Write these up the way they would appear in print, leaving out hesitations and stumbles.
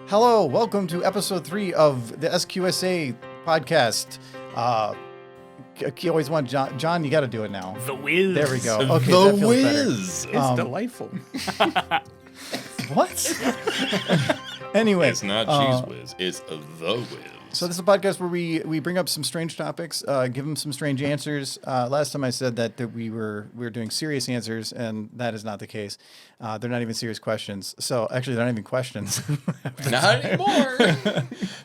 Hello, welcome to episode 3 of the SQSA podcast. You always want John, you got to do it now. The Wiz. There we go. Okay, The that feels Wiz. better. It's delightful. What? Anyway. It's not Cheese Whiz. It's The Wiz. So this is a podcast where we bring up some strange topics, give them some strange answers. Last time I said that we were doing serious answers, and that is not the case. They're not even serious questions. So actually, they're not even questions. Not anymore.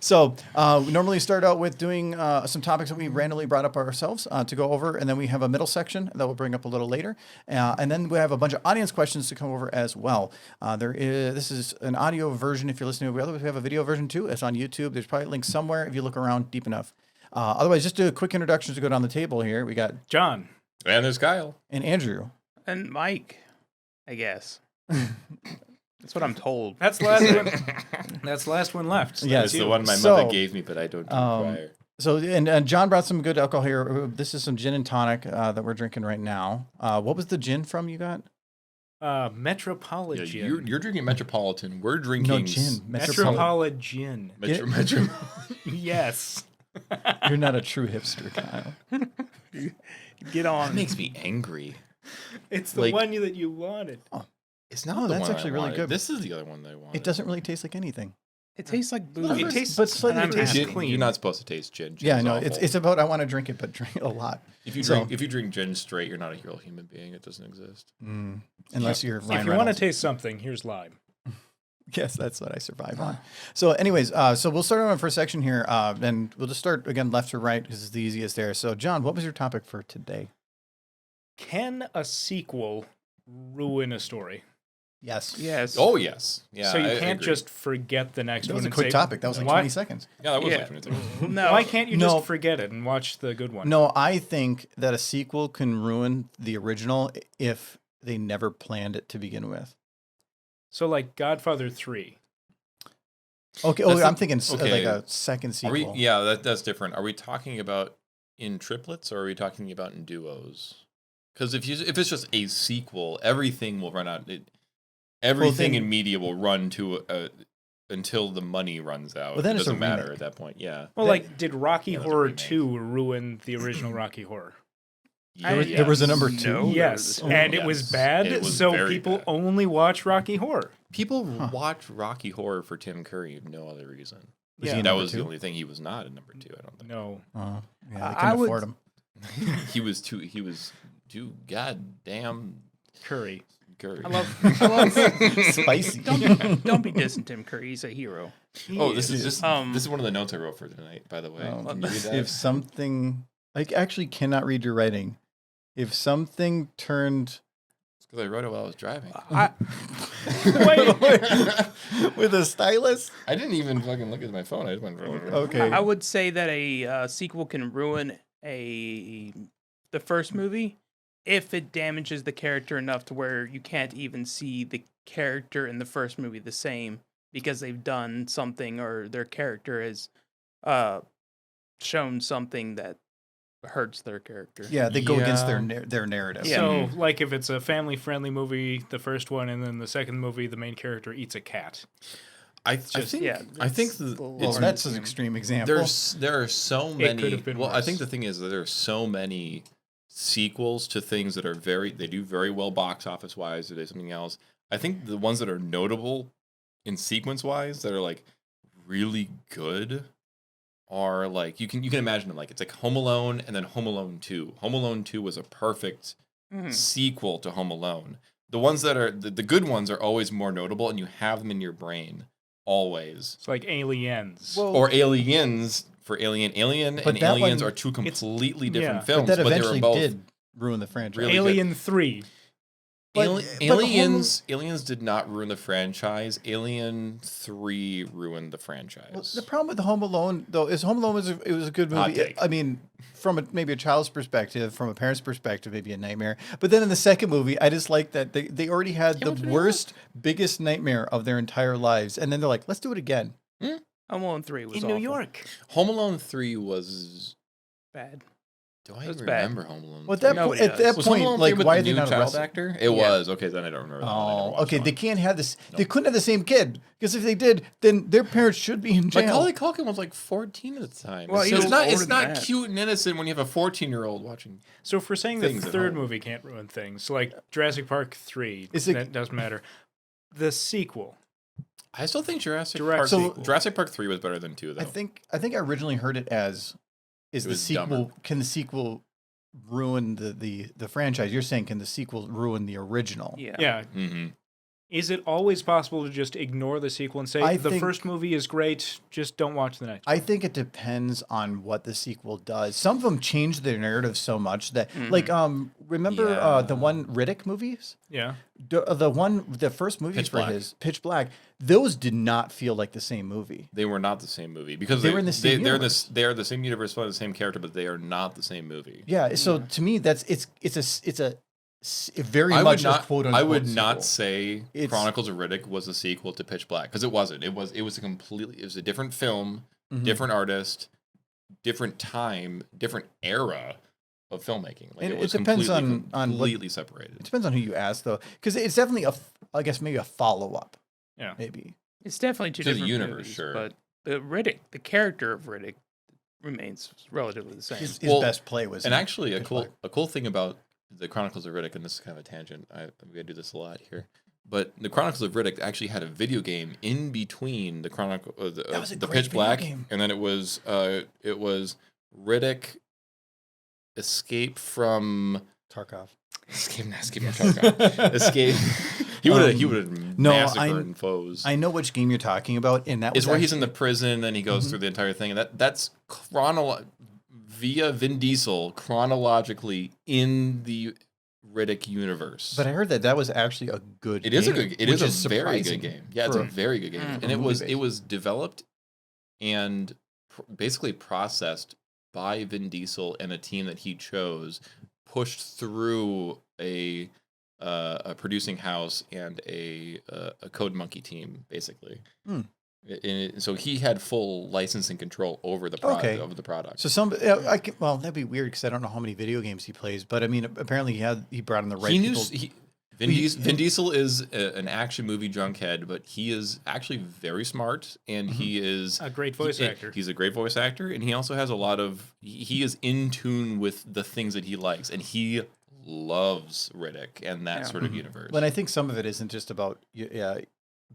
So we normally start out with doing some topics that we randomly brought up ourselves to go over, and then we have a middle section that we'll bring up a little later, and then we have a bunch of audience questions to come over as well. This is an audio version if you're listening. We have a video version too. It's on YouTube. There's probably links somewhere if you look around deep enough. Otherwise, just do a quick introduction to go down the table here. We got John. And there's Kyle. and Andrew. And Mike, I guess. That's what I'm told. That's the last one. That's the last one left. Yes. It's the one my So, mother gave me, but I don't require. So, and John brought some good alcohol here. This is some gin and tonic that we're drinking right now. What was the gin from you got? Metropolitan. Yeah, you're drinking Metropolitan. We're drinking No, gin. Metropolitan. Metro. Yes. You're not a true hipster, Kyle. Get That on. makes me angry. It's the Like- one that you wanted. It's not Oh, the that's one actually I really wanted. good. This is the other one that I wanted. It doesn't really taste like anything. It tastes like Well, booze. It tastes, but slightly and I'm tastes half Gin, clean. you're not supposed to taste gin. Yeah, I Gin's know. awful. It's about I want to drink it, but drink a lot. If you so- drink gin straight, you're not a real human being. It doesn't exist. Unless you're Ryan If you want to Reynolds. taste something, here's lime. Yes, that's what I survive on. So anyways, so we'll start on our first section here, and we'll just start again left to right because it's the easiest there. So John, what was your topic for today? Can a sequel ruin a story? Yes. Yes. Oh, yes. Yeah, so you I can't agree. just forget the next That one was a and quick say, topic. That was like why, 20 seconds. Yeah, that was Yeah. like 20 seconds. No. Why can't you No. just forget it and watch the good one? No, I think that a sequel can ruin the original if they never planned it to begin with. So like Godfather 3. Okay. That's I'm the- thinking okay. like a second Are sequel. we? Yeah, that's different. Are we talking about in triplets or are we talking about in duos? Because if it's just a sequel, everything will run out. Everything in media will run to until the money runs out. Well, then it it's a doesn't matter remake. at that point. Yeah. Well, That- like, did Rocky Yeah, that's a Horror remake. 2 ruin the original Rocky Horror? There was a number 2. No. Yes, Oh, and it was yes. bad, It was so very people bad. only watch Rocky Horror. People watch Rocky Horror for Tim Curry, no other reason. Was Yeah. he That number was the 2? only thing he was not in number 2. I don't think. No. Yeah, they I couldn't would- afford him. He was too goddamn Curry. Curry. I love Spicy. don't be dissing Tim Curry. He's a hero. Oh, this is is. this is one of the notes I wrote for tonight, by the way. Can you read that? If something, I actually cannot read your writing. If something turned Because I wrote it while I was driving. with a stylus. I didn't even fucking look at my phone. I just went. Okay. I would say that a sequel can ruin the first movie if it damages the character enough to where you can't even see the character in the first movie the same because they've done something or their character has shown something that hurts their character. Yeah, they go against Yeah. their narrative. Yeah. So, like, if it's a family-friendly movie, the first one, and then the second movie, the main character eats a cat. I just- think. yeah, I think it's the, the Well, it's, that's an extreme example. there are so It many. could have been Well, I worse. think the thing is that there are so many sequels to things that are they do very well box office wise. Or they something else. I think the ones that are notable in sequence wise that are like really good are like you can imagine them like it's like Home Alone and then Home Alone 2. Home Alone 2 was a perfect sequel to Home Alone. The ones that are the good ones are always more notable and you have them in your brain always. It's like Aliens. Well, Or Aliens for Alien But and that Aliens one- are two It's- completely different yeah. films, but that but they were eventually both did ruin the franchise. really good. Alien 3. But Aliens did not ruin the franchise. Alien 3 ruined the franchise. Well, the problem with Home Alone, though, is Home Alone was a good Hot movie. take. I mean, from maybe a child's perspective, from a parent's perspective, maybe a nightmare. But then in the second movie, I just like that they already had the worst, biggest nightmare of their entire lives, and then they're like, let's do it again. Home Alone 3 was In awful. New York. Home Alone 3 was Bad. Do I That's even bad. remember Home Alone? Well, at 3? that, Nobody at that does. Was Home point, Alone 3 like, with why the are they new not child arrested? actor? It was. Okay, then I don't remember that. I never Oh, watched okay. that They one. can't have this. They Nope. couldn't have the same kid because if they did, then their parents should be in jail. Macaulay Culkin was like 14 at the time. Well, It's, he was it's not. older It's than not that. cute and innocent when you have a 14-year-old watching. So if we're saying the Things at third home. movie can't ruin things, like Jurassic Park 3, Is it- that doesn't matter. The sequel. I still think Jurassic Direct Park. sequel. Jurassic Park 3 was better than 2, though. I think I originally heard it as is It the was sequel dumber. can the sequel ruin the franchise? You're saying can the sequel ruin the original? Yeah. Yeah. Mm-hmm. Is it always possible to just ignore the sequel and say I the think- first movie is great, just don't watch the next? I think it depends on what the sequel does. Some of them change their narrative so much that like remember the Yeah. one Riddick movies? Yeah. The first movie Pitch for Black. his Pitch Black, those did not feel like the same movie. They were not the same movie because They were in the same they're universe. they are the same universe, the same character, but they are not the same movie. Yeah, so to me that's it's a very I much would not. a quote unquote I would not sequel. say It's- Chronicles of Riddick was a sequel to Pitch Black because it wasn't. It was a completely. It was a different film, Mhm. different artist, different time, different era of filmmaking. Like And it it was depends completely, on what- completely It separated. depends on who you ask though, because it's definitely I guess maybe a follow up. Yeah. Maybe. It's definitely two To the different universe, movies, sure. but the character of Riddick remains relatively the same. His Well, best play was And in actually, Pitch Black. a cool thing about the Chronicles of Riddick, and this is kind of a tangent. I'm gonna do this a lot here, but the Chronicles of Riddick actually had a video game in between the Chronicle, That was a the great Pitch video Black, game. and then it was Riddick escape from Tarkov. escape from Tarkov. Escape. He would have no, massacred foes. I know which game you're talking about, and that It's was where he's in the actually- prison and he goes through the entire thing, and that's via Vin Diesel chronologically in the Riddick universe. But I heard that was actually a good. It is a game, good. It which is a very surprising good game. Yeah, it's a for- very good game, Mm. and it movie was based. developed and basically processed by Vin Diesel and a team that he chose, pushed through a producing house and a Code Monkey team, basically. Hmm. So he had full licensing control over the Okay. of the product. So well, that'd be weird because I don't know how many video games he plays, but I mean, apparently he brought in the right He knew people. Vin Diesel is an action movie junkhead, but he is actually very smart, and he is A great voice actor. He's a great voice actor, and he also has a lot of. He is in tune with the things that he likes, and he loves Riddick and that sort of universe. But I think some of it isn't just about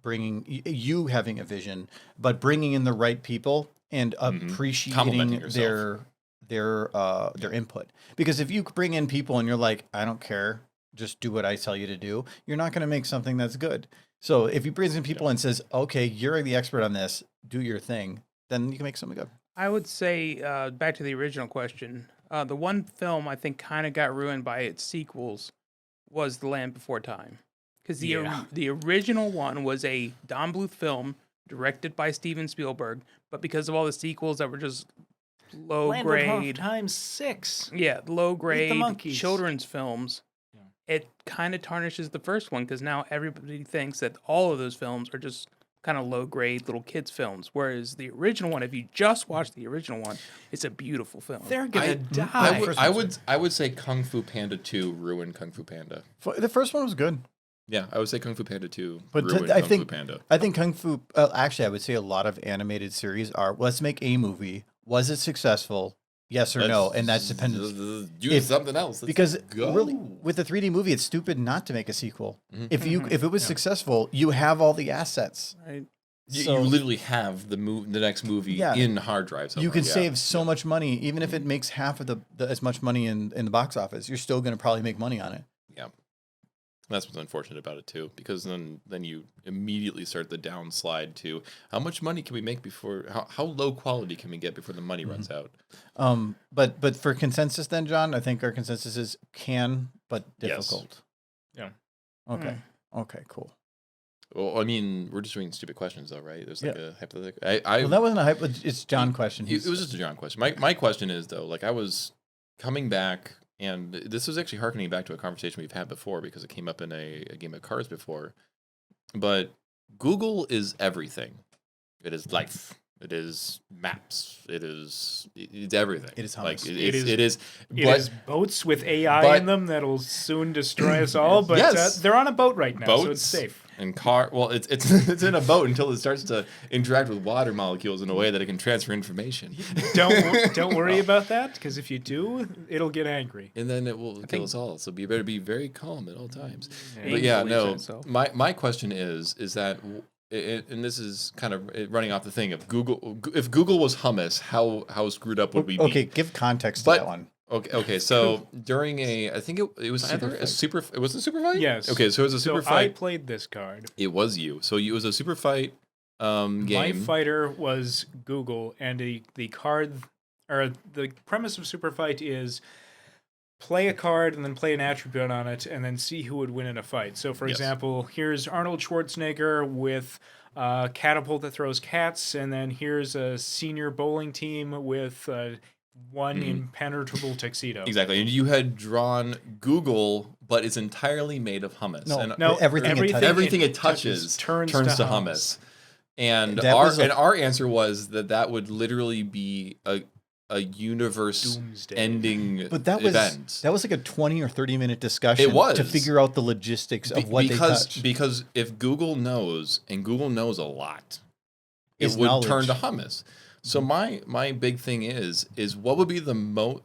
bringing you having a vision, but bringing in the right people and appreciating Complimenting yourself. their input. Because if you bring in people and you're like, I don't care, just do what I tell you to do, you're not going to make something that's good. So if he brings in people and says, okay, you're the expert on this, do your thing, then you can make something good. I would say, back to the original question, the one film I think kind of got ruined by its sequels was The Land Before Time. Because the original one was a Don Bluth film directed by Steven Spielberg, but because of all the sequels that were just low grade, times 6. low grade Monkeys. children's films, it kind of tarnishes the first one because now everybody thinks that all of those films are just kind of low grade little kids films, whereas the original one, if you just watch the original one, it's a beautiful film. They're gonna die. I would say Kung Fu Panda 2 ruined Kung Fu Panda. The first one was good. Yeah, I would say Kung Fu Panda 2 But ruined I Kung think Fu Panda. I think Kung Fu. Actually, I would say a lot of animated series are. Let's make a movie. Was it successful? Yes or no? And that's dependent. Do something else. Let's Because go. really, with the 3D movie, it's stupid not to make a sequel. Mhm. If it was successful, you have all the assets. Right? You literally have the next movie Yeah. in hard drive. You can somewhere. save so much money, even if it makes half of the as much money in the box office. You're still going to probably make money on it. Yeah. That's what's unfortunate about it too, because then you immediately start the downslide to how much money can we make before how low quality can we get before the money runs out. But for consensus, then John, I think our consensus is can but Yes. difficult. Yeah. Okay. Okay. Cool. Well, I mean, we're just doing stupid questions though, right? There's like Yeah. a hypothetical. Well, that wasn't a hype. It's John question. It was just a John question. My question is though, like I was coming back, and this was actually harkening back to a conversation we've had before because it came up in a game of cards before. But Google is everything. It is life. It is maps. It's everything. It is hummus. Like It is- it is. It But is boats with AI but- in them that'll soon destroy us all, but Yes. they're on a boat right now, so boats it's safe. and car. Well, it's it's in a boat until it starts to interact with water molecules in a way that it can transfer information, Don't worry about that, because if you do, it'll get angry. and then it will kill us all. So you better be very calm at all times. Yeah. But yeah, Believes no. in itself. My question is that. And this is kind of running off the thing of Google. If Google was hummus, how screwed up would we be? Okay, give context to But- that one. Okay. So during I think it was either a super. It was a super fight. Yes. Okay, so it was a super So I fight. played this card. It was you. So it was a super fight My game. fighter was Google, and the card, or the premise of Super Fight is play a card and then play an attribute on it, and then see who would win in a fight. So, for Yes. example, here's Arnold Schwarzenegger with a catapult that throws cats, and then here's a senior bowling team with one impenetrable tuxedo. Exactly. And you had drawn Google, but it's entirely made of hummus. No, and No, everything it touches turns turns to to hummus. And That was our answer was that would literally be a universe Doomsday. ending But that event. was like a 20 or 30 minute discussion It was. to figure out the logistics of what they touched. because if Google knows, and Google knows a lot, Is it would knowledge. turn to hummus. So my big thing is what would be the most,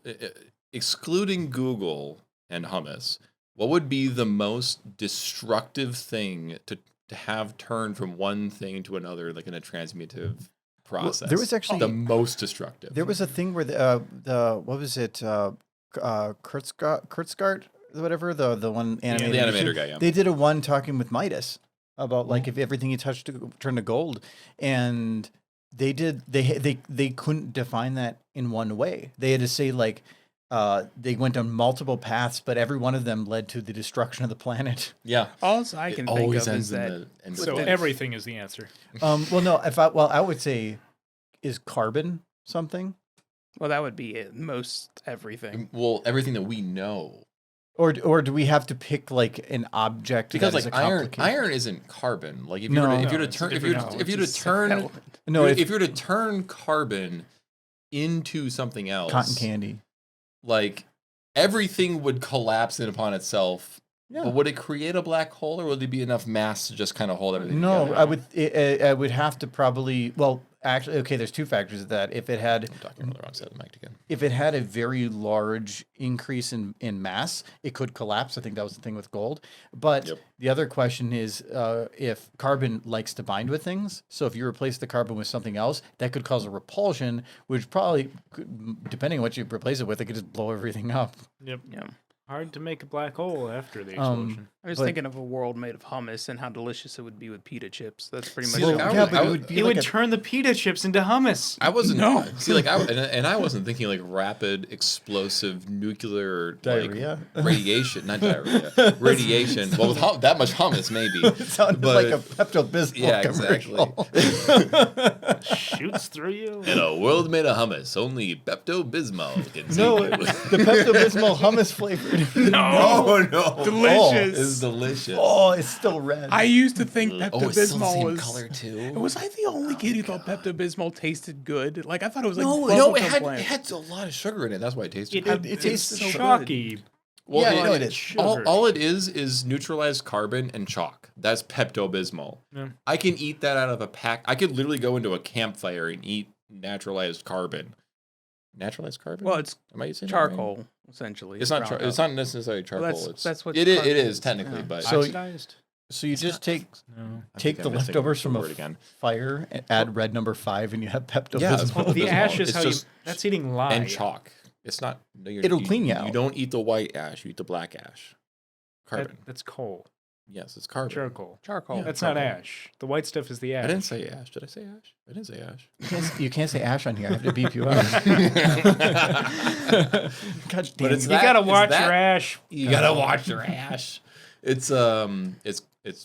excluding Google and hummus, what would be the most destructive thing to have turn from one thing to another, like in a transmutive process? there was actually- the most destructive. There was a thing where the what was it, Kurtzgart, whatever, the one animator. the animator guy, yeah. They did a one talking with Midas about like if everything he touched turned to gold, and they couldn't define that in one way. They had to say like they went down multiple paths, but every one of them led to the destruction of the planet. Yeah. All I can It think always of ends is in that the end. So the- everything is the answer. Well, no, I would say, is carbon something, well, that would be it. Most everything. Well, everything that we know. or do we have to pick like an object Because that is like a complicated? iron isn't carbon. Like if you No. were to, No, it's a different if you were to It's a turn element. No, if you were to turn carbon into something else, cotton candy. like everything would collapse in upon itself. Yeah. But would it create a black hole, or would there be enough mass to just kind of hold everything No, together? I would have to probably. Well, actually, okay. There's two factors of that. If it had I'm talking on the wrong side of the mic again. if it had a very large increase in mass, it could collapse. I think that was the thing with gold. But Yep. the other question is if carbon likes to bind with things. So if you replace the carbon with something else, that could cause a repulsion, which probably, depending on what you replace it with, it could just blow everything up. Yep. Yeah. Hard to make a black hole after the explosion. I was But- thinking of a world made of hummus and how delicious it would be with pita chips. That's pretty much See, it. like, I yeah, would- but I it would- would be It like would turn the pita chips into hummus. I wasn't No. see like and I wasn't thinking like rapid explosive nuclear Diarrhea? like radiation, not diarrhea, radiation. Well, with that much hummus, maybe. It sounded But- like a Pepto-Bismol Yeah, commercial. exactly. Shoots through you. In a world made of hummus, only Pepto Bismol can No, save you. the Pepto-Bismol hummus flavored. Oh no, Delicious. It's delicious. Oh, it's still red. I used to think Oh, it's still the Pepto-Bismol same was. color too. Was I the only kid who thought Pepto-Bismol tasted good? Like I thought it was like No, bubblegum it had, plant. it had a lot of sugar in it. That's why it tasted It, good. it tastes it's so chalky. Well, Yeah, I know it is. Sugar. All it is neutralized carbon and chalk. That's Pepto Bismol. Yeah. I can eat that out of a pack. I could literally go into a campfire and eat naturalized carbon. Naturalized carbon? Well, it's Am I saying that right? charcoal essentially. It's not. ground It's up. not necessarily charcoal. that's- that's what it is. It carbon is is, technically, yeah. but So- Oxidized? So you just take No. I take think the I'm missing leftovers the from a word again. fire, and add red number 5, and you have Pepto Yeah, it's Bismol. Pepto-Bismol. The ash is It's how you. just- That's eating lye. And chalk. It's not. No, It'll clean you out. You don't eat the white ash. You eat the black ash. Carbon. That's coal. Yes, it's carbon. Charcoal. Charcoal. Yeah. That's charcoal. not ash. The white stuff is the ash. I didn't say ash. Did I say ash? I didn't say ash. You can't say ash on here. I have to beep you out. God damn But it's it. You that- gotta it's watch that- your ash. You gotta watch your ash. It's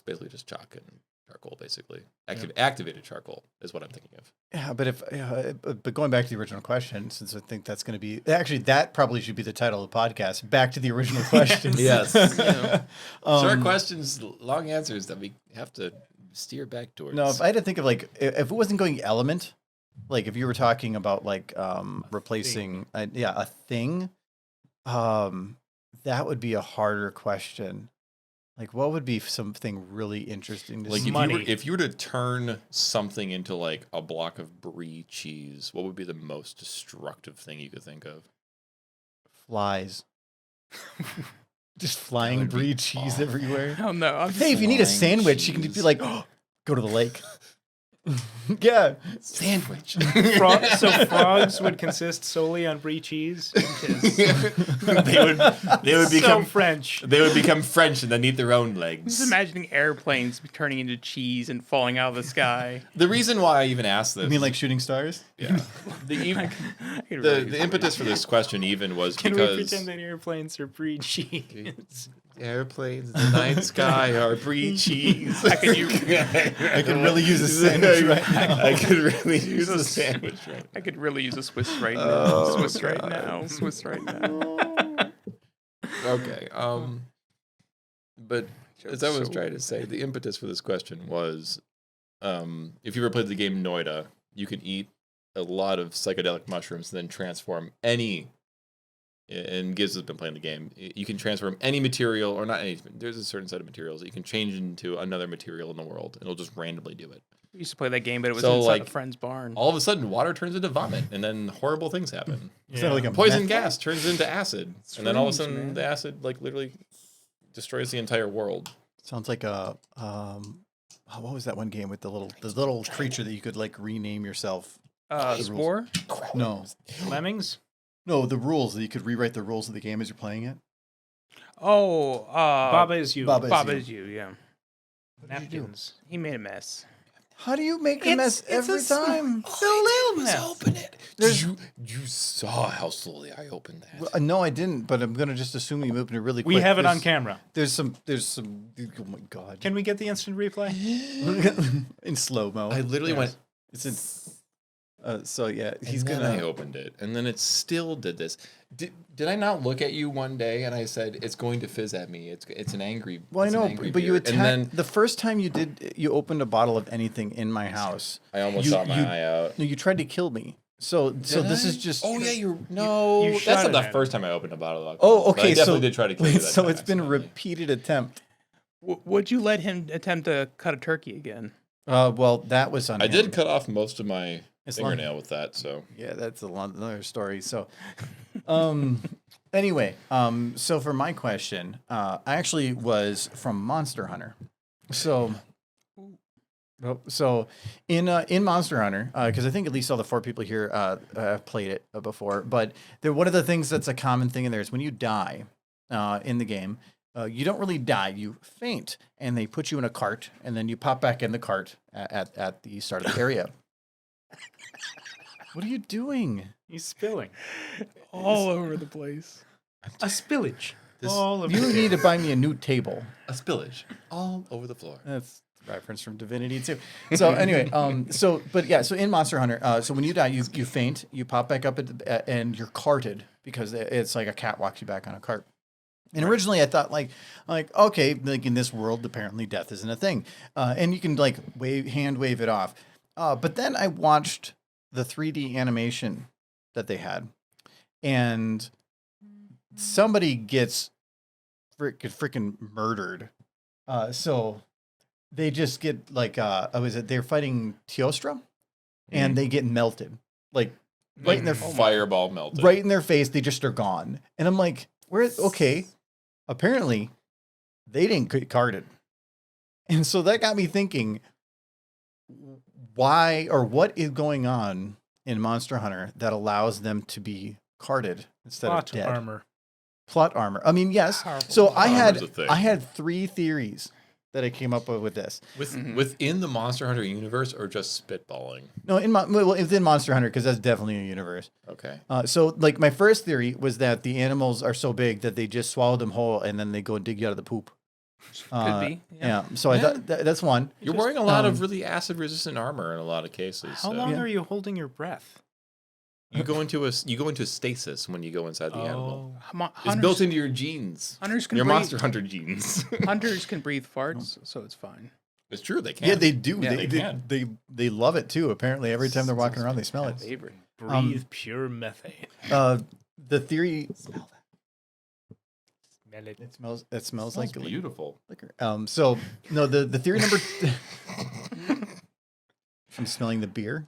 basically just chalk and charcoal, basically. Activated charcoal is what I'm thinking of. Yeah, but going back to the original question, since I think that's going to be actually that probably should be the title of the podcast. Back to the original question. Yes. Short Um, questions, long answers that we have to steer back towards. No, if I had to think of like if it wasn't going element, Like if you were talking about like replacing a thing, that would be a harder question. Like what would be something really interesting to Like see? Money. if you were to turn something into like a block of brie cheese, what would be the most destructive thing you could think of? Flies. Just flying would be brie cheese awful. everywhere. Oh no, I'm Hey, if you need a Flying sandwich, you can just be cheese. like, oh, go to the lake. Yeah. Sandwich. So frogs would consist solely on brie cheese. they would So become French. they would become French and then eat their own just legs. imagining airplanes turning into cheese and falling out of the sky. The reason why I even asked this, You mean like shooting stars? yeah, the I could really use the a impetus for this question even was Can we because pretend that airplanes are brie cheese? airplanes in the night sky are brie cheese. I could use, I could really use a sandwich right now. I could really use a sandwich right I could really use a Swiss right now. Oh, Swiss right God. now. Swiss right now. now. Okay. But as I was so trying to say, the impetus for this question was, if you ever played the game Noida, you can eat a lot of psychedelic mushrooms and then transform any. And Giz has been playing the game. You can transform any material, or not any. There's a certain set of materials that you can change into another material in the world, and it'll just randomly do it. We used to play that game, but it was So, inside like, a friend's barn. All of a sudden, water turns into vomit, and then horrible things happen. Is that like a Poison meth- gas turns into acid, and then all of a Strange, sudden, man. the acid like literally destroys the entire world. Sounds like a what was that one game with the little creature that you could like rename yourself? Spore? No. Lemmings? No, the rules that you could rewrite the rules of the game as you're playing it. Oh, Baba is you. Baba is Baba you. is you, yeah. Napkins. He made a mess. How do you make a mess every time? It's a little mess. Open it. You saw how slowly I opened that. Well, no, I didn't, but I'm gonna just assume you opened it really quick. We have it on There's- camera. There's some. Oh my god! Can we get the instant replay? In slow mo. I literally went. It's in. So yeah, he's And then I gonna. opened it, and then it still did this. Did I not look at you one day and I said it's going to fizz at me? It's an angry. Well, I it's an know, angry but you beer." attacked. And then The first time you opened a bottle of anything in my house. I almost you- saw my you- eye out. No, you tried to kill me. So this is just. Oh yeah, no. You That's shot not it the at first time I opened a bottle of alcohol. Oh, but I okay. definitely So did try to kill you wait, that so time it's been a accidentally. repeated attempt. Would you let him attempt to cut a turkey again? Well, that was on. I him. did cut off most of my As long- fingernail with that, so Yeah, that's another story. So, anyway, so for my question, I actually was from Monster Hunter. So in Monster Hunter, because I think at least all the 4 people here have played it before, but one of the things that's a common thing in there is when you die in the game, you don't really die, you faint, and they put you in a cart, and then you pop back in the cart at the start of the area. What are you doing? He's spilling. All over the place. A spillage. This- All of You need to buy me a new table. a spillage all over the floor. That's a reference from Divinity too. So anyway, so in Monster Hunter, so when you die, you faint, you pop back up and you're carted because it's like a cat walks you back on a cart. And originally I thought like okay, like in this world apparently death isn't a thing, and you can like hand wave it off. But then I watched the 3D animation that they had, and somebody gets freaking murdered. So they just get like they're fighting Teostra, and they get melted like right in their fireball melted. right in their face. They just are gone, and I'm like, okay, apparently they didn't get carded, and so that got me thinking, why or what is going on in Monster Hunter that allows them to be carded instead plot of dead? armor. Plot armor. I mean, yes. Powerful. So Plot armor's a thing. I had 3 theories that I came up with this. Within the Monster Hunter universe, or just spitballing? No, within Monster Hunter, because that's definitely a universe. Okay. So like my first theory was that the animals are so big that they just swallow them whole and then they go and dig you out of the poop. Could be. Yeah. So I thought that's one. You're wearing a lot of really acid-resistant armor in a lot of cases. How so- long Yeah. are you holding your breath? You go into stasis when you go inside the animal. It's Hunters, built into your genes. hunters can Your breathe. Monster Hunter genes. Hunters can breathe farts, so it's fine. It's true. They can. Yeah, they do. Yeah, They love it too. Apparently, every time they're walking around, they smell it. Favorite. Breathe pure methane. The theory. Smell it. It smells like beautiful. liquor. So no, the theory number. I'm smelling the beer.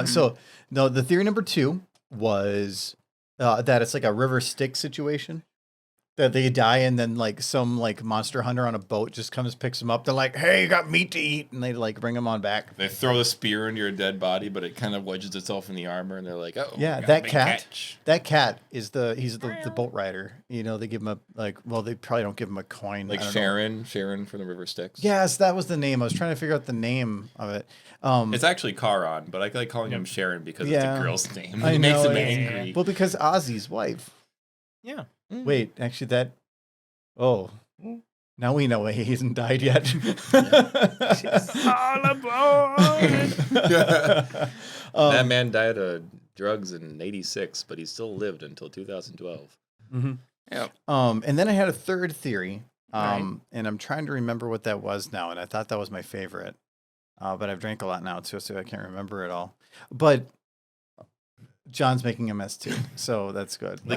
So no, the theory number 2 was that it's like a river Styx situation. That they die and then like some like monster hunter on a boat just comes, picks them up. They're like, "Hey, you got meat to eat," and they like bring them on back. They throw the spear into your dead body, but it kind of wedges itself in the armor, and they're like, "Oh, Yeah, got a that big cat. catch." That cat is he's the boat rider. You know, they give him they probably don't give him a coin. Like I don't know. Sharon from the River Styx. Yes, that was the name. I was trying to figure out the name of it. It's actually Charon, but I like calling him Sharon because it's Yeah. a girl's name. I It makes know, him yeah. angry. Well, because Ozzy's wife. Yeah. Wait, actually, that. Oh, now we know he hasn't died yet. All aboard! That man died of drugs in '86, but he still lived until 2012. Yep. And then I had a third theory, Right. and I'm trying to remember what that was now, and I thought that was my favorite, but I've drank a lot now too, so I can't remember it all. But John's making a mess too, so that's good. The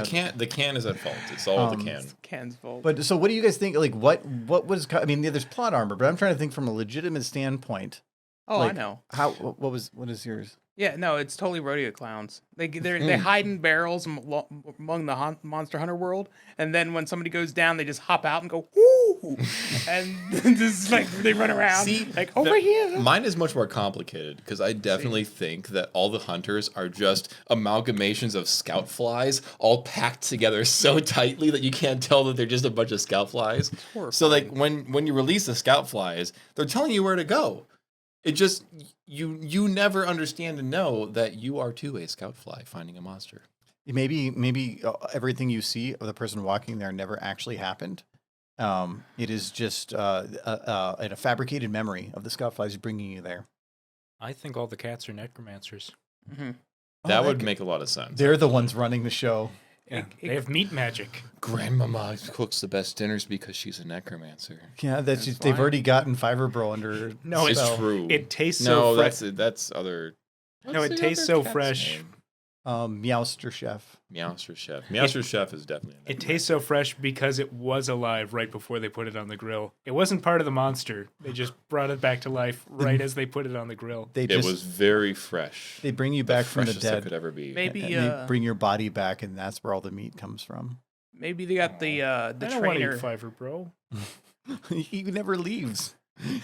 can is at fault. It's all the can. Can's fault. But so, what do you guys think? Like, what was? I mean, there's plot armor, but I'm trying to think from a legitimate standpoint. oh, like, I know. What is yours? Yeah, no, it's totally rodeo clowns. They hide in barrels among the Monster Hunter world, and then when somebody goes down, they just hop out and go woo, and just like they run around. See, like over here. Mine is much more complicated because I definitely think that all the hunters are just amalgamations of scout flies all packed together so tightly that you can't tell that they're just a bunch of scout flies. So like when you release the scout flies, they're telling you where to go. It just you never understand and know that you are too a scout fly finding a monster. Maybe everything you see of the person walking there never actually happened. It is just a fabricated memory of the scout flies bringing you there. I think all the cats are necromancers. Mm-hmm. That would make a lot of sense. They're the ones running the show. Yeah, they have meat magic. Grandmama cooks the best dinners because she's a necromancer. Yeah, That's they've fine. already gotten Fiverr Bro under. No, It's spell. true. It tastes No, so fresh. that's other. No, what's it the tastes other so cat's fresh. name? Meowster Chef. Meowster Chef. Meowster Chef is definitely. It tastes so fresh because it was alive right before they put it on the grill. It wasn't part of the monster. They just brought it back to life right as they put it on the grill. They It just was very fresh. they bring you back from the Freshest it dead. could ever be. Maybe And they bring your body back, and that's where all the meat comes from. maybe they got the I don't want to trainer. eat Fiverr, bro. He never leaves.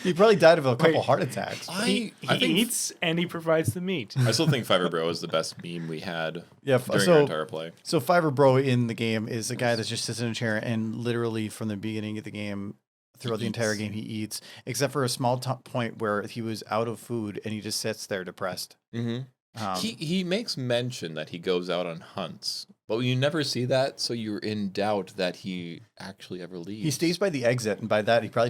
He probably died of a couple Wait. heart attacks. He I think eats and he provides the meat. I still think Fiverr Bro is the best meme we had Yeah, during our so entire play. Fiverr Bro in the game is a guy that just sits in a chair and literally from the beginning of the game throughout the entire eats. game he eats, except for a small point where he was out of food and he just sits there depressed. Mm-hmm. Um, He makes mention that he goes out on hunts, but you never see that, so you're in doubt that he actually ever leaves. he stays by the exit, and by that he probably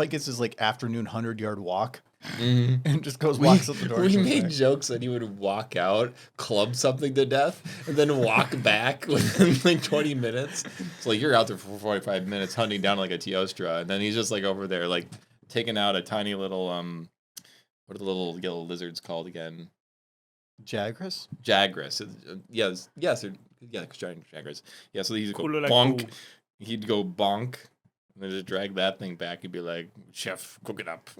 gets his like afternoon 100-yard walk Mhm. and just walks out the door. and We goes made back. jokes that he would walk out, club something to death, and then walk back within like 20 minutes. So like you're out there for 45 minutes hunting down like a Equestria, and then he's just like over there like taking out a tiny little what are the little yellow lizards called again? Jagras? Jagras. Yes, giant Jagras. Yeah, so he'd go Kululaku. bonk. He'd go bonk. And then just drag that thing back. He'd be like, "Chef, cook it up."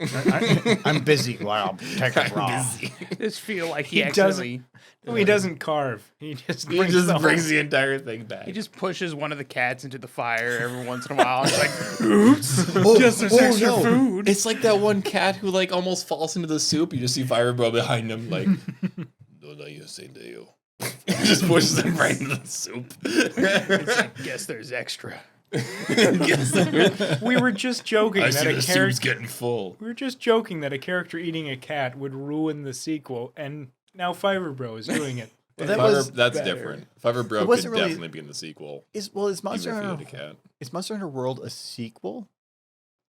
I'm busy. Wow, take it raw. Just feel like he He accidentally. No, he doesn't carve. He just He brings, just the brings whole- the entire thing back. He just pushes one of the cats into the fire every once in a while. It's like, Oh, just there's extra food. It's like that one cat who like almost falls into the soup. You just see Firebro behind him, like, "Don't I say to you?" Just pushes him right into the soup. It's like, guess there's extra. We were just joking I that see a the soup's character. getting full. We were just joking that a character eating a cat would ruin the sequel, and now Fiverr Bro is doing it. Well, that was That's better. different. Fiverr Bro It could wasn't really- definitely be in the sequel. is Even Monster if he Hunter had a cat. is Monster Hunter World a sequel?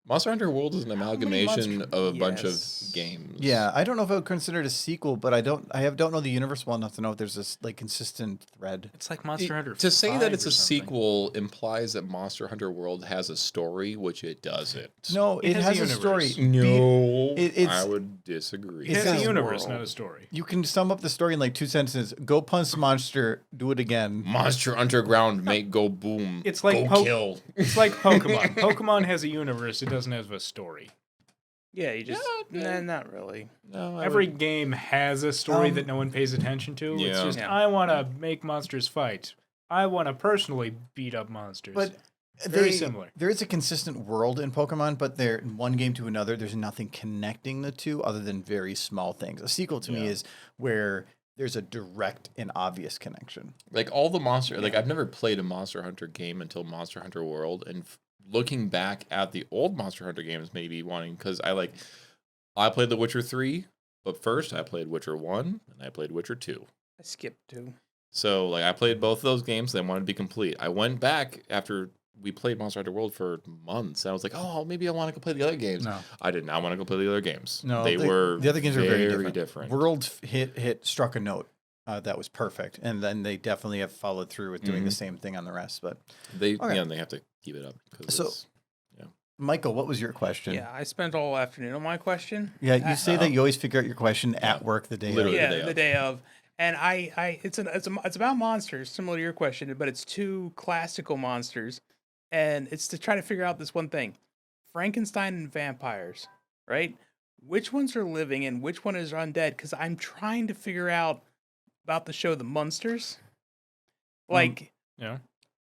Monster Hunter World is an amalgamation Monster- of a bunch of Yes. games. Yeah, I don't know if I would consider it a sequel, but I don't know the universe well enough to know if there's this like consistent thread. It's like Monster Hunter. To say 5 that it's or a something. sequel implies that Monster Hunter World has a story, which it doesn't. No, It it has has a a story. universe. No, it's- I would disagree. It has It's a a universe, world. not a story. You can sum up the story in like 2 sentences. Go punch monster, do it again. Monster Underground make go boom. It's like go kill. It's like Pokemon. Pokemon has a universe. It doesn't have a story. Yeah, you just Yeah, not really. No, Every game has a story that no one pays attention to. It's Yeah. just Yeah. I want to make monsters fight. I want to personally beat up monsters. But Very similar. There is a consistent world in Pokemon, but they're one game to another. There's nothing connecting the two other than very small things. A sequel to me Yeah. is where there's a direct and obvious connection. like all the monster. Like I've never played a Monster Hunter game until Monster Hunter World, and looking back at the old Monster Hunter games, maybe wanting because I played The Witcher 3, but first I played Witcher 1 and I played Witcher 2. I skipped 2. So like I played both of those games. Then wanted to be complete. I went back after we played Monster Hunter World for months. And I was like, oh, maybe I want to go play the other games. No. I did not want to go play the other games. No, they were the other games are very different. World struck a note that was perfect, and then they definitely have followed through with doing the same thing on the rest. But They Okay. they have to keep it up. 'Cause So- it's- Michael, what was your question? Yeah, I spent all afternoon on my question. Yeah, you say that you always figure out your question at work the day. Literally. of. the Yeah, day the of. day of. And it's about monsters, similar to your question, but it's 2 classical monsters, and it's to try to figure out this one thing: Frankenstein and vampires, right? Which ones are living and which one is undead? Because I'm trying to figure out about the show The Munsters. Like, Yeah.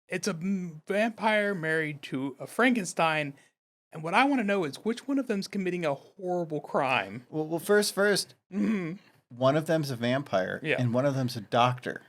it's a vampire married to a Frankenstein, and what I want to know is which one of them's committing a horrible crime. Well, first, Mhm. one of them's a vampire, Yeah. and one of them's a doctor.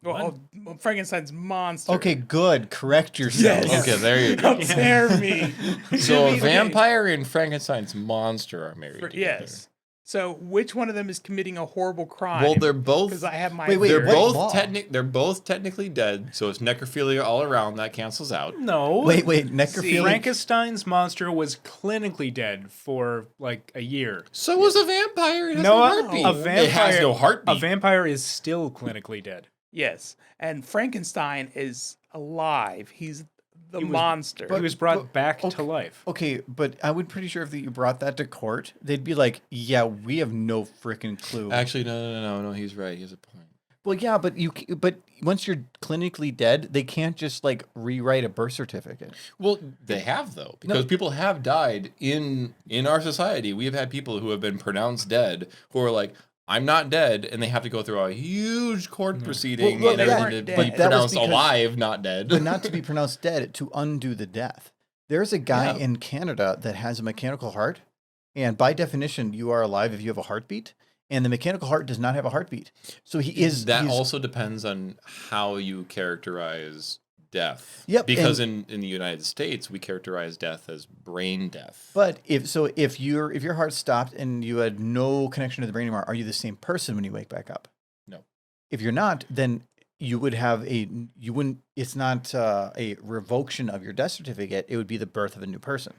Well, Frankenstein's monster. Okay, good. Correct yourself. Yes. Okay, there you go. How dare me? So a Okay. vampire and Frankenstein's monster are married. together. Yes. So which one of them is committing a horrible crime? Well, they're both. because I have my Wait, They're what both law? They're both technically dead, so it's necrophilia all around. That cancels out. No. Wait, necrophilia. Frankenstein's monster was clinically dead for like a year. So was a vampire. It has No, no heartbeat. a vampire. It has no heartbeat. A vampire is still clinically dead. Yes, and Frankenstein is alive. He's the He was- monster. He was brought but- back okay. to life. Okay, but I would pretty sure if you brought that to court, they'd be like, "Yeah, we have no freaking clue." Actually, no. He's right. He has a point. Well, yeah, but but once you're clinically dead, they can't just like rewrite a birth certificate. Well, they have though, because people have died in our society. We have had people who have been pronounced dead who are like, "I'm not dead," and they have to go through a huge court proceeding Well, and they everything weren't to dead. be But that was pronounced because- alive, not dead. But not to be pronounced dead, to undo the death. There's a guy Yeah. in Canada that has a mechanical heart, and by definition, you are alive if you have a heartbeat, and the mechanical heart does not have a heartbeat. So he is. That he's- also depends on how you characterize death. Yep, Because in the United States, we characterize death as brain death. But if your heart stopped and you had no connection to the brain anymore, are you the same person when you wake back up? No. If you're not, then you would have you wouldn't. It's not a revocation of your death certificate. It would be the birth of a new person.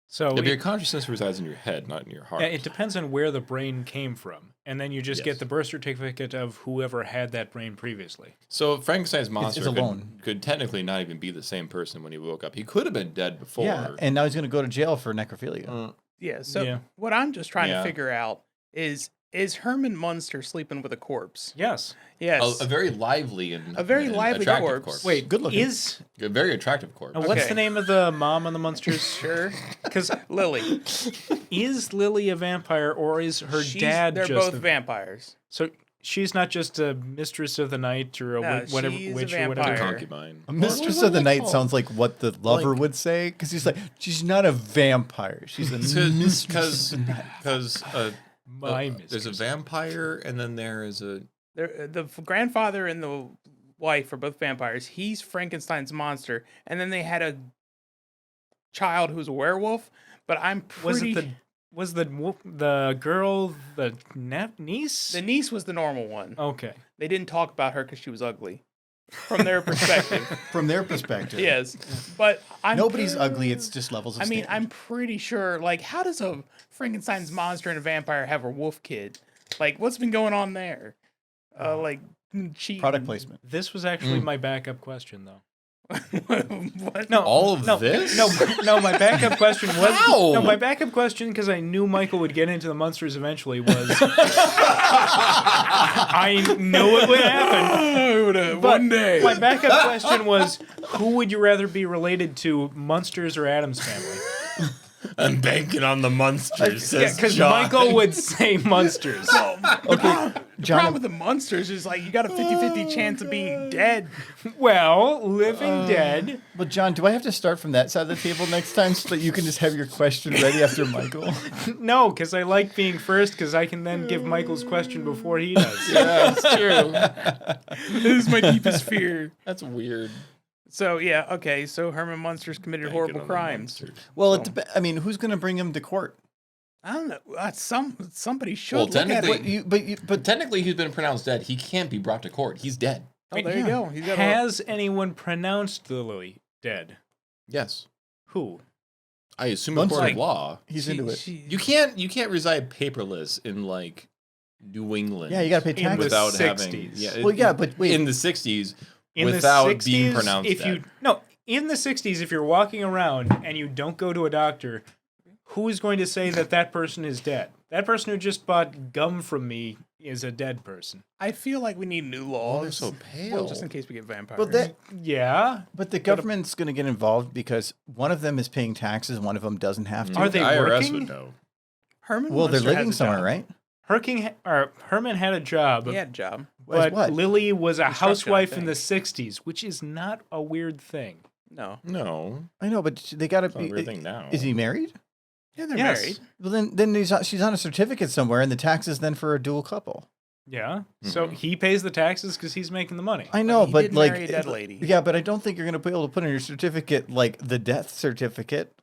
So If your it, consciousness resides in your head, not in your heart. yeah, it depends on where the brain came from, and then you just Yes. get the birth certificate of whoever had that brain previously. So Frankenstein's monster alone. could technically not even be the same person when he woke up. He could have been dead before. Yeah, and now he's going to go to jail for necrophilia. yeah. So Yeah. what I'm just trying Yeah. to figure out is Herman Munster sleeping with a corpse? Yes. Yes. A very lively and A very lively attractive corpse. Wait, Good looking. Is A very attractive corpse. what's Okay. the name of the mom on the Munsters? Sure. Because Lily. is Lily a vampire or is her She's- dad They're just both the, vampires. So she's not just a mistress of the night or a No, whatever she's a witch or A whatever. vampire. concubine. A mistress What of the are they night called? sounds like what the lover would say, because he's like, she's not a vampire. She's a mistress. Because My there's a mistress. vampire, and then there is a The grandfather and the wife are both vampires. He's Frankenstein's monster, and then they had a child who's a werewolf. But I'm pretty. Was the girl the niece? The niece was the normal one. Okay. They didn't talk about her because she was ugly. from their perspective. From their perspective. Yes, but Nobody's ugly. It's just levels of I mean, standard. I'm pretty sure. Like, how does a Frankenstein's monster and a vampire have a wolf kid? Like, what's been going on there? Like, cheating. Product placement. This was actually my backup question, though. What? No, All of no, this? No. My backup question was How? no. My backup question, because I knew Michael would get into the Munsters eventually, was I knew it would happen. One day. My backup question was, who would you rather be related to, Munsters or Addams Family? I'm banking on the Munsters. Yeah, says because John. Michael would say Munsters. Okay, The John. problem with the Munsters is like you got a 50-50 chance of being dead. Well, living dead. But John, do I have to start from that side of the table next time so that you can just have your question ready after Michael? No, because I like being first, because I can then give Michael's question before he does. Yeah, that's true. This is my deepest fear. That's weird. So yeah, okay. So Herman Munsters committed Banking horrible on the crimes. Munsters. Well, I mean, who's going to bring him to court? I don't know. Somebody should Well, look at technically- it. But technically, he's been pronounced dead. He can't be brought to court. He's dead. Oh, there you go. He's got Has anyone pronounced Lily dead? Yes. Who? I assume Once, according like, to law. He's into it. You can't reside paperless in like New England. Yeah, you got to pay In taxes. the without having 60s. Well, yeah, but wait. in the 60s In without the 60s, being pronounced if dead. in the 60s, if you're walking around and you don't go to a doctor, who is going to say that that person is dead? That person who just bought gum from me is a dead person. I feel like we need new laws. they're so pale. Well, just in case we get vampires. But that, Yeah. but the government's going to get involved because one of them is paying taxes, one of them doesn't have to. Are they the IRS working? would know. Herman Well, they're Munster has living a somewhere, job. right? Herman had a job, He had a job. but what? Lily was a Construction, I housewife in think. the 60s, which is not a weird thing. No. No, I know, but they got to it's not a be. weird thing now. Is he married? Yeah, they're Yes. married. Well, then she's on a certificate somewhere, and the taxes then for a dual couple. Yeah. So he pays the taxes because he's making the money. I know, he but did like, marry a dead lady. yeah, but I don't think you're going to be able to put in your certificate like the death certificate.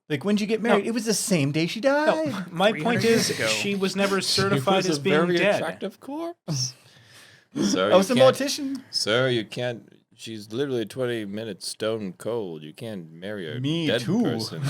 Like, when did you get married? No. It was the same day she died. No, my 300 point years is ago. she was never She certified was as a being very dead. attractive corpse. Sir, I was a you can't- mortician. Sir, you can't. She's literally 20 minutes stone cold. You can't marry a Me dead too. person.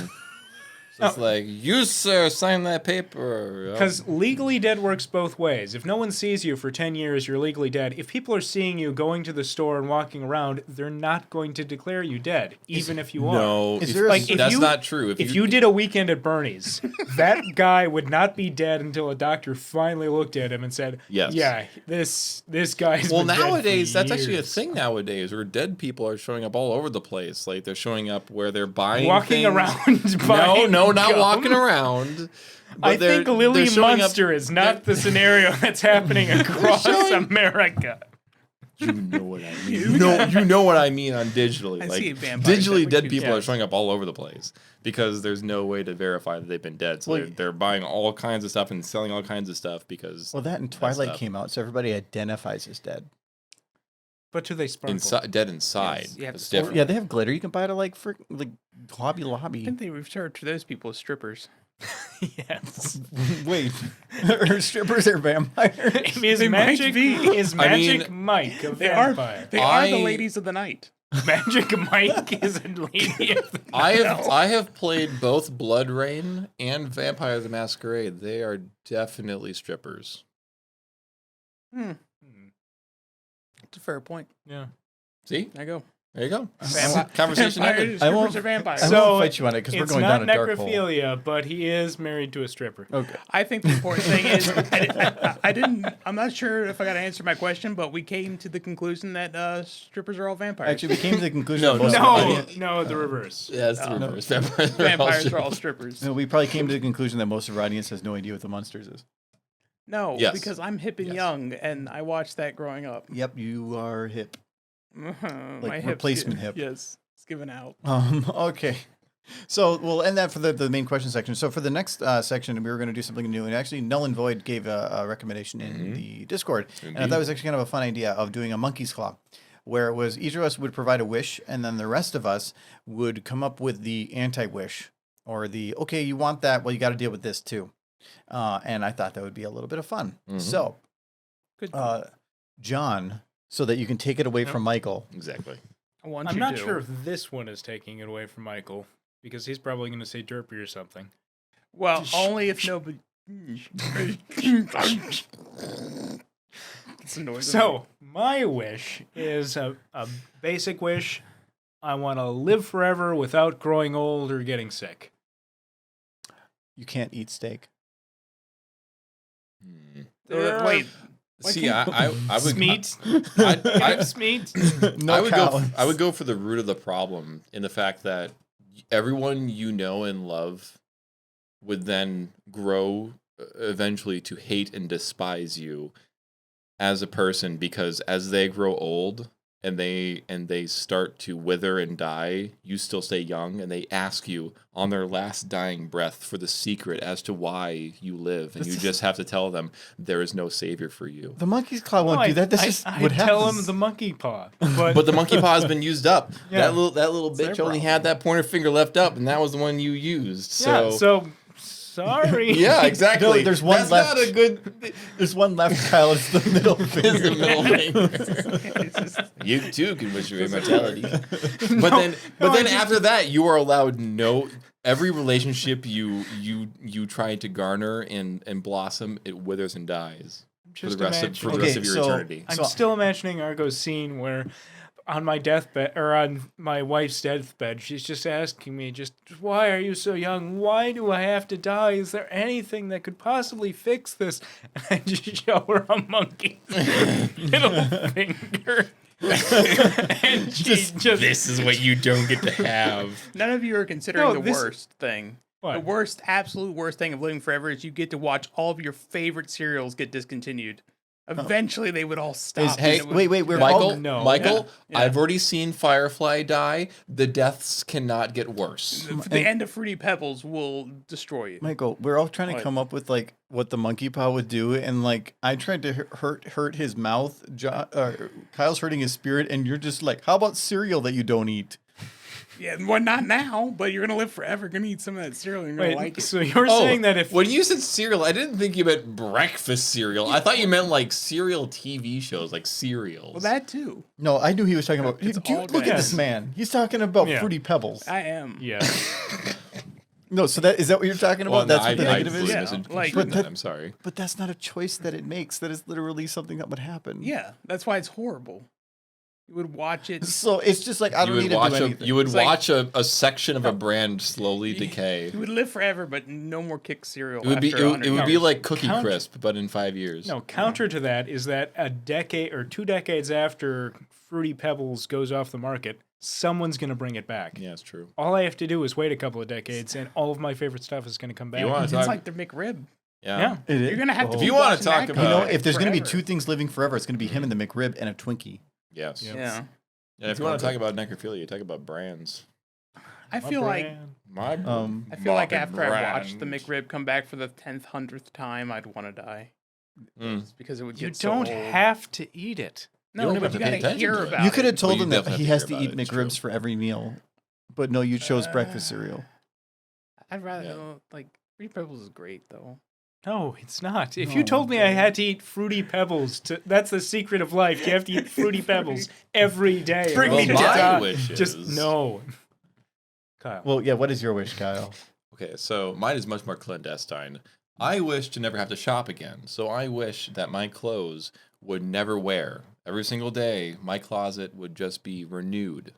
So it's like, you, sir, sign that paper. Because legally dead works both ways. If no one sees you for 10 years, you're legally dead. If people are seeing you going to the store and walking around, they're not going to declare you dead, even if you are. No, Is if- there a- Like, if that's you- not true. If you did a weekend at Bernie's, that guy would not be dead until a doctor finally looked at him and said, Yes. yeah, this guy's well, been dead for nowadays that's actually a years." thing nowadays where dead people are showing up all over the place. Like they're showing up where they're buying Walking things. around No, buying no, not gum. walking around. But I think Lily they're showing up- Munster is not the scenario that's happening across America. You know what I mean. You know what I mean on digitally. I Like see vampires digitally that dead would people yeah. are showing up all over the place because there's no way to verify that they've been dead. So Well, they're buying all kinds of stuff and selling all kinds of stuff because Well, that and Twilight up. came out, so everybody identifies as dead. But do they sparkle? dead inside. Yes, you have It's to different. Yeah, they have glitter. You can buy it at like Hobby I Lobby. think they refer to those people as strippers. Yes. Wait, are strippers or vampires? Is They might Magic be. is I Magic mean, Mike a They are. vampire? They are the I- ladies of the night. Magic Mike is a lady of the I have played both Blood Rain and Vampire the Masquerade. They are definitely strippers. That's a fair point. Yeah. See? There you go. There you go. Vampire- Conversation ended. vampires, I won't- strippers are vampires. I So, won't fight you on it because we're It's going not down a dark hole. necrophilia, but he is married to a stripper. Okay. I think the important thing is I'm not sure if I got to answer my question, but we came to the conclusion that strippers are all vampires. Actually, we came to the conclusion. No, that most no. of our No, the reverse. Yeah, it's the Oh. reverse. Vampires, vampires are all strippers. No, we probably came to the conclusion that most of our audience has no idea what the Munsters is. No, Yes. because I'm hip and Yes. young, and I watched that growing up. Yep, you are hip. My hip's replacement gi- hip. Yes, it's given out. Okay. So we'll end that for the main question section. So for the next section, we were going to do something new. And actually, Null and Void gave a recommendation in the Discord. And I thought it was actually kind of a fun idea of doing a monkey's claw, where it was each of us would provide a wish, and then the rest of us would come up with the anti-wish, or the, okay, you want that, well, you got to deal with this too. And I thought that would be a little bit of fun. So, Good. John so that you can take it away from Michael. Exactly. I want I'm you not to. sure if this one is taking it away from Michael because he's probably going to say derpy or something. Well, only if nobody. It's annoying. So, my wish is a basic wish. I want to live forever without growing old or getting sick. You can't eat steak. Wait. See, I would Smeat. Smeat. No cows. I would go for the root of the problem in the fact that everyone you know and love would then grow eventually to hate and despise you as a person, because as they grow old and they start to wither and die, you still stay young, and they ask you on their last dying breath for the secret as to why you live, and you just have to tell them there is no savior for you. The monkey's claw won't do that. That's just I what tell happens. him the monkey paw. But the monkey paw has been used up. Yeah. That little their bitch only problem. had that pointer finger left up, and that was the one you used. Yeah, so sorry. Yeah, exactly. No, there's one That's left. not a good. There's one left, Kyle. It's the middle Is finger. the middle finger. You too can wish your immortality. But then after that, you are allowed every relationship you try to garner and blossom, it withers and dies for the rest of your eternity. I'm still imagining Argo's scene where on my deathbed or on my wife's deathbed, she's just asking me, why are you so young? Why do I have to die? Is there anything that could possibly fix this? And I just show her a monkey's middle finger. And she just This is what you don't get to have. None of you are considering No, the this- worst thing. What? The worst, absolute worst thing of living forever is you get to watch all of your favorite serials get discontinued. Eventually, they would all stop. Hey, and it would- Wait, we're Michael, all... No. Michael, Yeah. I've already seen Firefly die. The deaths cannot get worse. The end of Fruity Pebbles will destroy you. Michael, we're all trying to What? come up with like what the monkey paw would do, and like I tried to hurt his mouth. Kyle's hurting his spirit, and you're just like, how about cereal that you don't eat? Yeah, well, not now, but you're gonna live forever. You're gonna eat some of that cereal. And you're gonna Wait, like it. so you're saying that if when you said cereal, I didn't think you meant breakfast cereal. I thought you meant like serial TV shows, like cereals. Well, that too. No, I knew he was talking about. It's Dude, all look at good. this man. He's talking about Yeah. Fruity Pebbles. I am. yeah, No, so is that what you're talking about? Well, That's what the negative is. Yeah, misunderstood like- that. I'm sorry. But that's not a choice that it makes. That is literally something that would happen. Yeah, that's why it's horrible. You would watch it. So it's just like I don't need to do anything. You would It's like- watch a section of a brand slowly decay. You would live forever, but no more kick cereal. It would be after 100 it would be years. like Cookie Count- Crisp, but in 5 years. no. Counter to that is that a decade or 2 decades after Fruity Pebbles goes off the market, someone's going to bring it back. Yeah, it's true. All I have to do is wait a couple of decades, and all of my favorite stuff is going to come back. You want It's to talk? like the McRib. Yeah. It is. You're gonna have to. Oh. If keep you wanna watching talk that about- You know, guy if there's going to be forever. 2 things living forever, it's going to be him and the McRib and a Twinkie. Yes. Yep. Yeah, And if you want to talk about necrophilia, talk about brands. I feel like My I feel like after I brand. watched the McRib come back for the 100th time, I'd want to die. Mm. Just because it would You get so don't old. have to eat it. No, don't even but have you to pay gotta attention hear to it. about You could have it. told Well, him you that definitely he have has to to hear eat about it, it's McRibs true. for every meal. But no, you chose breakfast cereal. I'd rather Yeah. like Fruity Pebbles is great though. No, it's not. If Oh, you told me I had to eat Fruity Pebbles, that's the secret of life. You have to eat Fruity Pebbles every day. or Bring else me you to my die. wish Just is- no. Kyle. Well, yeah, what is your wish, Kyle? Okay, so mine is much more clandestine. I wish to never have to shop again. So I wish that my clothes would never wear. Every single day, my closet would just be renewed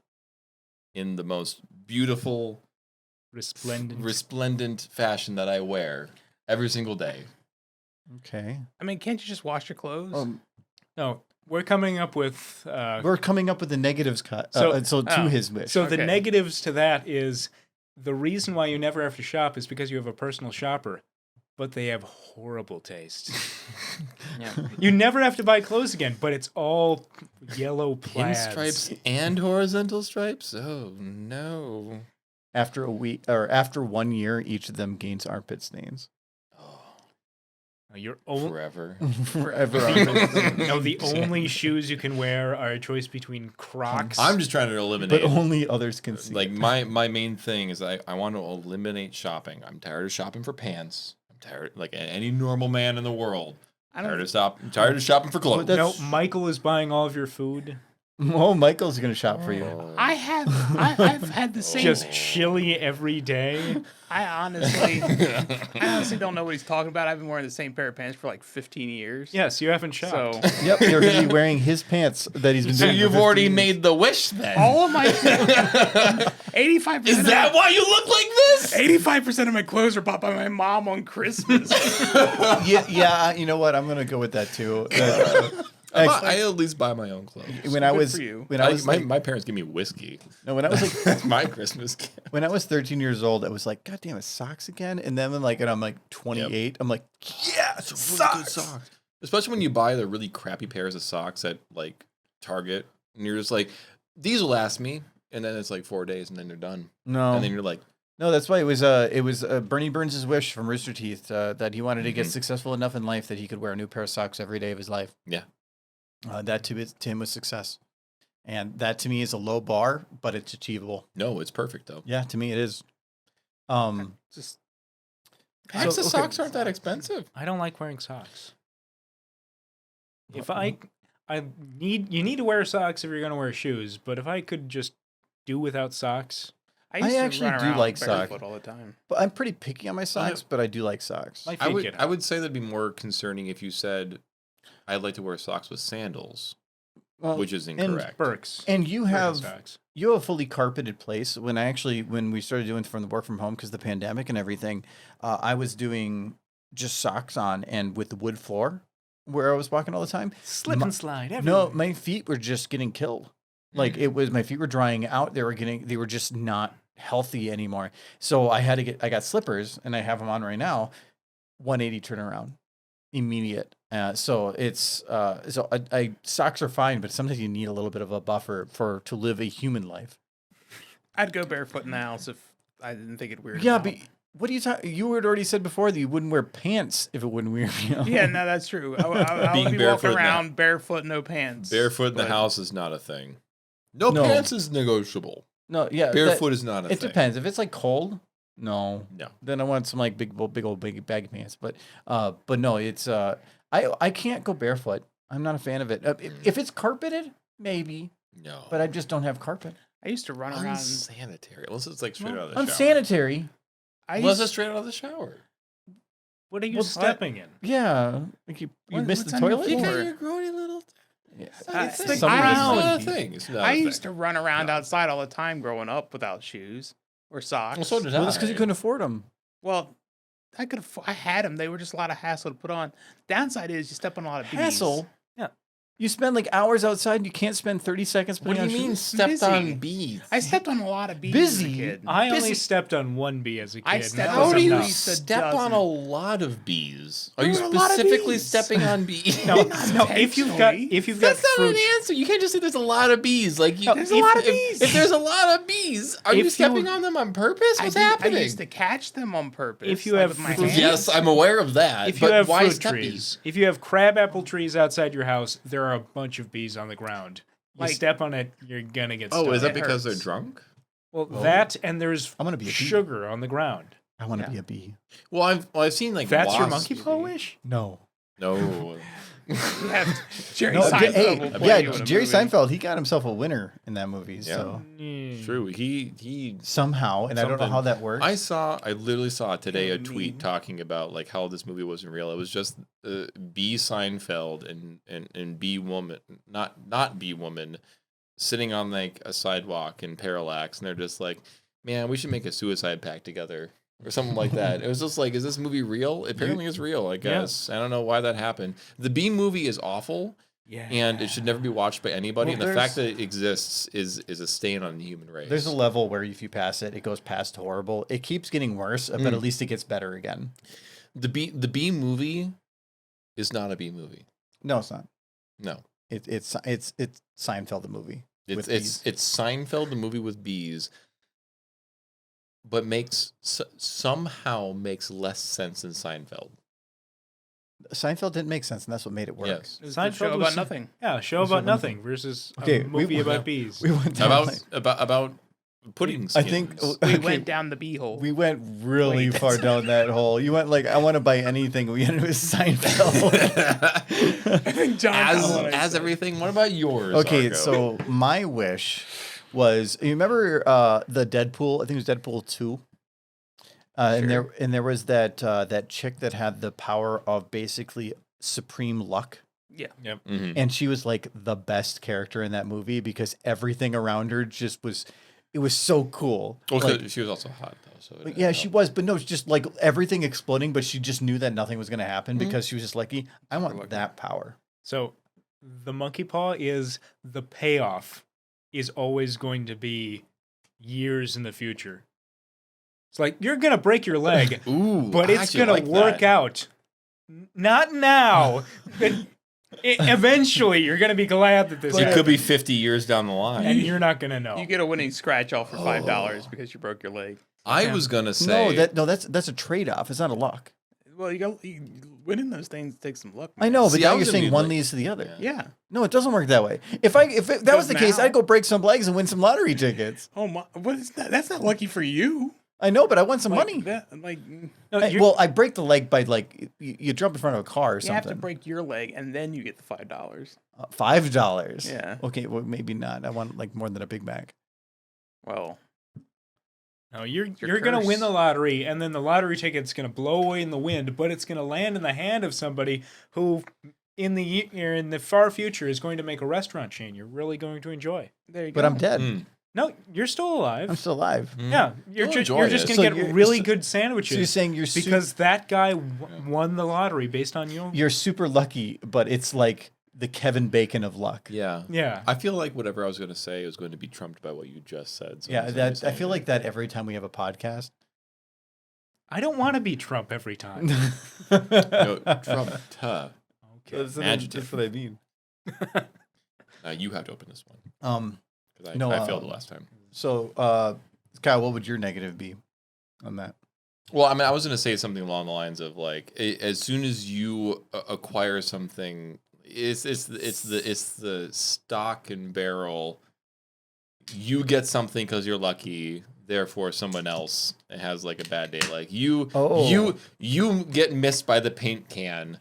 in the most beautiful, resplendent fashion that I wear every single day. Okay. I mean, can't you just wash your clothes? No, we're coming up with. We're coming up with the negatives to Oh. his wish. So the Okay. negatives to that is the reason why you never have to shop is because you have a personal shopper, but they have horrible taste. yeah. You never have to buy clothes again, but it's all yellow plaids. Pinstripes and horizontal stripes? Oh, no. After a week or after 1 year, each of them gains armpit stains. You're only. Forever. Forever armpit stains. No, the only shoes you can wear are a choice between Crocs. I'm just trying to eliminate. But only others can see. Like, my main thing is I want to eliminate shopping. I'm tired of shopping for pants. I'm tired, like any normal man in the world. I Tired of shopping for clothes. Well, No, that's- Michael is buying all of your food. Oh, Michael's gonna shop for you. I've had the same. Just chili every day. I honestly don't know what he's talking about. I've been wearing the same pair of pants for like 15 years. Yes, you haven't shopped. So Yep, you're gonna be wearing his pants that he's been So doing. for you've 15 already years. made the wish then. all of my 85%. Is that why you look like this? 85% of my clothes were bought by my mom on Christmas. Yeah, you know what? I'm gonna go with that too. I at least buy my own clothes. when I Good was for you. when I was my, like, my parents give me whiskey. no, when I was like That's my Christmas gift. when I was 13 years old, I was like, God damn it, socks again. And then and I'm like 28, I'm like, yeah, socks. Especially when you buy the really crappy pairs of socks at like Target, and you're just like, these will last me, and then it's like 4 days, and then they're done, No, and then you're like, no, that's why it was Bernie Burns' wish from Rooster Teeth that he wanted to get successful enough in life that he could wear a new pair of socks every day of his life. yeah, That to him was success, and that to me is a low bar, but it's achievable. no, it's perfect though. Yeah, to me it is. Just Packs of okay. socks aren't that expensive. I don't like wearing socks. If you need to wear socks if you're gonna wear shoes, but if I could just do without socks, I used to actually run do around like barefoot socks. all the time. But I'm pretty picky on my socks, but I do like socks. my I feet would get I hot. would say that'd be more concerning if you said, I'd like to wear socks with sandals, Well, which is incorrect. Birks. and you Birkenstocks. have a fully carpeted place. When we started doing from the work from home because the pandemic and everything, I was doing just socks on and with the wood floor where I was walking all the time. Slip and slide. No, Everywhere. my feet were just getting killed. Like it was, my feet were drying out. They were just not healthy anymore. So I got slippers and I have them on right now. 180 turnaround, immediate. So it's socks are fine, but sometimes you need a little bit of a buffer to live a human life. I'd go barefoot in the house if I didn't think it weird. Yeah, out. but what are you talking? You had already said before that you wouldn't wear pants if it wouldn't wear you. Yeah, no, that's true. I Being would be barefoot walking in the- around barefoot, no pants. Barefoot in the but- house is not a thing. No, No. pants is negotiable. No, yeah, Barefoot is not a It thing. depends. If it's like cold, no. No. Then I want some like big old baggy pants. But no, it's I can't go barefoot. I'm not a fan of it. If it's carpeted, maybe, No. but I just don't have carpet. I used to run around. Unsanitary. Unless it's like straight out of the shower. Unsanitary. Unless it's straight out of the shower. What are you Well, stepping in? Yeah, like you missed what's the on your toilet. floor? You got your grody little. Yeah. It's not a It's thing. the It's not ground. a thing. It's not I a thing. used to run around outside all the time growing up without shoes or socks. Well, so did Well, I. that's because you couldn't afford them. Well, I had them. They were just a lot of hassle to put on. Downside is you step on a lot of bees. Hassle. Yeah. You spend like hours outside and you can't spend 30 seconds What putting do you on mean shoes. stepped Busy. on bees? I stepped on a lot of bees Busy? as a kid. I only Busy- stepped on one bee as a kid. I and that stepped How was do you at enough. least a step on dozen. a lot of bees? Are you There were a lot of specifically bees. stepping on bees? No, if you've got Intentionally. That's not fruit, an answer. You can't just say there's a lot of bees. Like you, There's a lot of bees. If there's a lot of bees, are If you you- stepping on them on purpose? What's I happening? used to catch them on purpose. If you like have with my fruit- hands. Yes, I'm aware of that. if you but have why fruit steppies? trees, if you have crabapple trees outside your house, there are a bunch of bees on the ground. You Like- step on it, you're gonna get Oh, stung. is that It because they're hurts. drunk? Well, that and there's I'm gonna be a bee. sugar on the ground. I want to Yeah. be a bee. Well, I've seen like That's your wasps. monkey paw wish? No. No. Yeah, Jerry No, Seinfeld hey, will play yeah, you in a Jerry movie. Seinfeld, he got himself a winner in that movie. Yeah. So True. He somehow, and I don't know Something. how that works. I literally saw today a Kinda tweet mean. talking about like how this movie wasn't real. It was just B Seinfeld and B woman, not B woman, sitting on like a sidewalk in Parallax, and they're just like, man, we should make a suicide pact together or something like that. It was just like, is this movie real? Apparently, it's real. I guess I don't know why that happened. The B movie is awful. Yeah. And it should never be watched by anybody. Well, and the fact there's- that it exists is a stain on the human race. There's a level where if you pass it, it goes past horrible. It keeps getting worse, but at least it gets better again. the B movie is not a B movie. No, it's not. No. It's Seinfeld the movie. with It's bees. Seinfeld the movie with bees, but somehow makes less sense than Seinfeld. Seinfeld didn't make sense, and that's what made it work. Yes. It was a show was- about nothing. Yeah, a show about nothing versus Okay, a movie about bees. We went down About like- about Pudding I skins. think We okay, went down the beehole. we went really Wait, far that's- down that hole. You went like, I want to buy anything. We ended with Seinfeld. I think John as everything. What about yours? Okay, Argo? so my wish was, you remember the Deadpool? I think it was Deadpool 2. And there was that chick that had the power of basically supreme luck. Yeah. Yep. Mhm. And she was like the best character in that movie because everything around her just was, it was so cool. Well, Like, she was also hot though. So it yeah, she helped. was, but no, it's just like everything exploding, but she just knew that nothing was going to happen because she was just lucky. I want lucky. that power. So the monkey paw is the payoff is always going to be years in the future. It's like you're gonna break your leg, Ooh, but I it's actually gonna like work that. out. Not now. But eventually, you're gonna be glad that this It happened, could be 50 years down the line. and you're not gonna know. You get a winning scratch off for $5 because you broke your leg. I was gonna say That's a trade off. It's not a luck. Well, winning those things takes some luck. I man. know, but See, now I you're was gonna saying be one like- leads to the other. Yeah. No, it doesn't work that way. If that was the case, now- I'd go break some legs and win some lottery tickets. Oh my! What is that? That's not lucky for you. I know, but I want some Like, money. No, Hey, well, I break the leg by like you jump in front of a car or you something. have to break your leg and then you get the $5. $5. Yeah. Okay, well maybe not. I want like more than a Big Mac. Well, No, you're your gonna win curse. the lottery, and then the lottery ticket's gonna blow away in the wind, but it's gonna land in the hand of somebody who, in the far future, is going to make a restaurant chain you're really going to enjoy. there you But go. I'm dead. Mm. No, you're still alive. I'm still alive. Yeah, you're You'll just enjoy gonna So get you're- really so- good So you're sandwiches saying you're because that guy won the lottery based on you. you're super lucky, but it's like the Kevin Bacon of luck. Yeah. Yeah, I feel like whatever I was gonna say was going to be trumped by what you just said. So Yeah, I'm that I saying feel it. like that every time we have a podcast. I don't want to be Trump every time. No, Trump. Okay. Adjective. what I mean. You have to open this one because No, I failed the last time. So, Kyle, what would your negative be on that? Well, I mean, I was going to say something along the lines of like, as soon as you acquire something, it's the stock and barrel. You get something because you're lucky. Therefore, someone else has like a bad day. Like you get missed by the paint can,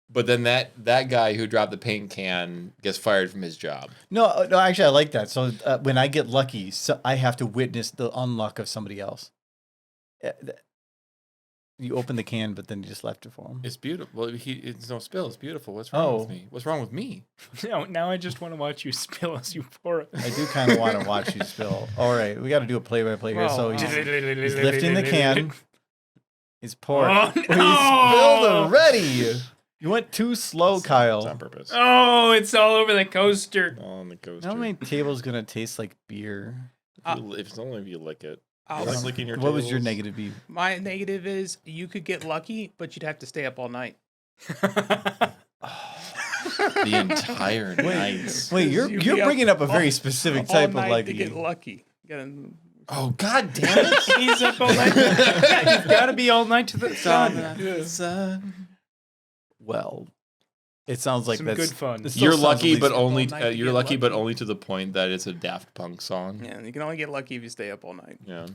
but then that guy who dropped the paint can gets fired from his job. No, actually, I like that. So when I get lucky, so I have to witness the unluck of somebody else. You open the can, but then you just left it for him. It's beautiful. Well, it's no spill. It's beautiful. What's wrong with me? What's wrong with me? Now I just want to watch you spill as you pour it. I do kind of want to watch you spill. All right, we got to do a play-by-play here. So he's He's lifting the can. He's pouring. Oh, He spilled no! already. You went too slow, It's Kyle. on purpose. Oh, it's all over the coaster. On the coaster. How many tables gonna taste like beer? If it's only if you lick it. I'll- You like licking your What was your tables? negative be? My negative is you could get lucky, but you'd have to stay up all night. The entire night. Wait, you're You'd you're be up bringing up a very all- specific all type of night like. to get lucky. Gotta- Oh God damn it! He's up all night. Yeah, you've got to be all night to the sun. Well, it sounds like Some that's good fun. it still You're sounds lucky, at but least- only all night to you're get lucky, but lucky. only to the point that it's a Daft Punk song. Yeah, you can only get lucky if you stay up all night. Yeah.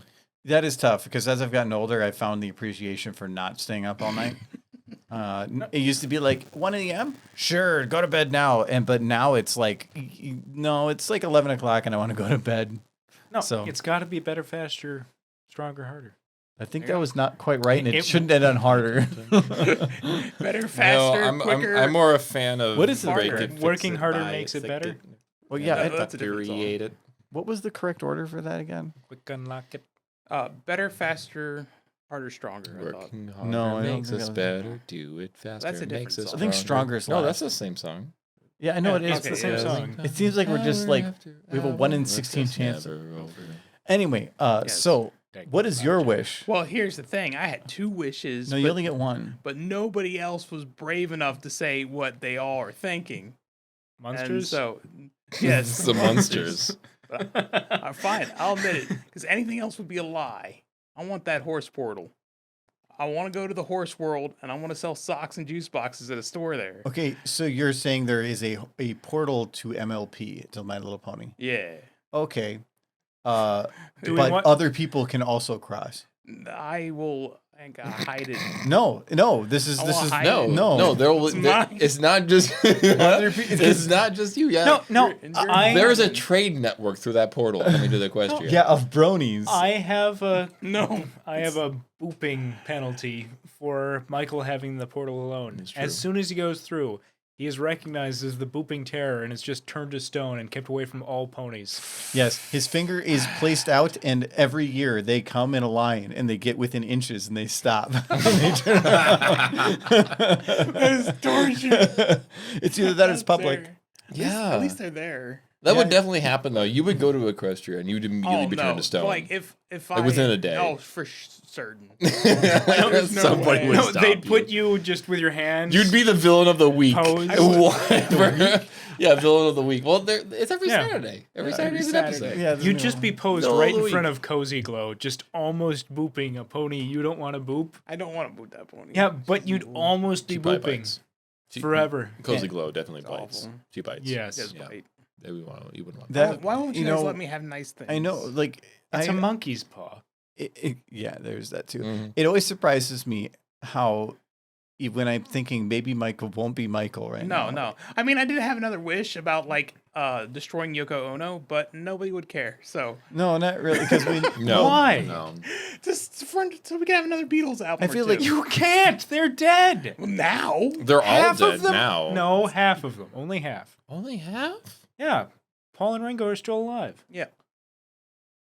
that is tough because as I've gotten older, I found the appreciation for not staying up all night. It used to be like 1 a.m. Sure, go to bed now, but now it's like no, it's like 11 o'clock, and I want to go to bed. No, So- it's got to be better, faster, stronger, harder. I think There you that go. was not quite right, and it It- shouldn't have done harder. Better, faster, no, quicker. I'm more a fan of What is it? break Harder. fix Working it harder by makes it thick better? Well, yeah. No, that's a different song. Infuriate it. What was the correct order for that again? Quick unlock it. Better, faster, harder, stronger. I thought. Working harder No, I don't makes think us that was- better. Do it faster. That's a different makes us song. I think Stronger is No, last. that's the same song. Yeah, I know it Yeah, is. it's the same song. It seems like we're just like we have a 1 in 16 chance. Anyway, Yes. so what is your wish? Well, here's the thing. I had two wishes, No, you only get one. but nobody else was brave enough to say what they all are thinking. And Monsters. so, yes, It's the Munsters. Fine, I'll admit it. Because anything else would be a lie. I want that horse portal. I want to go to the horse world, and I want to sell socks and juice boxes at a store there. Okay, so you're saying there is a portal to MLP, to My Little Pony. Yeah. Okay. Do we but want- other people can also cross. I will hide it. No, this is I this wanna is hide No, it. no, there will. It's mine. It's not just. It's not just you. Yeah, No, There is a trade network through that portal coming to the Equestria. yeah of bronies. I have a No. I have a booping penalty for Michael having the portal alone. It's true. As soon as he goes through, he is recognized as the booping terror and is just turned to stone and kept away from all ponies. Yes, his finger is placed out, and every year they come in a line and they get within inches and they stop. And they turn around. That is torture. It's either that or it's public. Yeah. At least they're there. That would Yeah. definitely happen though. You would go to Equestria and you would immediately be turned to stone. Like if I within a day. No, for certain. There's no Somebody way. would No, stop they'd you. put you just with your hands. You'd be the villain of the week. Pose. Whatever. Yeah, villain of the week. Well, it's every Yeah. Saturday. Every Yeah, Saturday is an Saturday. episode. Yeah, there's You'd no- just be posed Middle of right the in front week. of Cozy Glow, just almost booping a pony you don't want to boop. I don't want to boot that pony. Yeah, but you'd almost be She probably booping bites. She- forever. Cozy Yeah. Glow definitely It's bites. awful. She bites. Yes. Just Yeah. bite. You wouldn't want That- Why won't you, you guys know, let me have nice things? I know, like It's I, a monkey's paw. yeah, there's that too. Mhm. It always surprises me how when I'm thinking maybe Michael won't be Michael right now. No. I mean, I did have another wish about like destroying Yoko Ono, but nobody would care. So No, not really, because we. No. Why? No. just so we can have another Beatles album. I or feel two. like You can't. They're dead. Well, now. They're all Half dead of them. now. No, half of them. Only half. Only half? Yeah. Paul and Ringo are still alive. Yeah.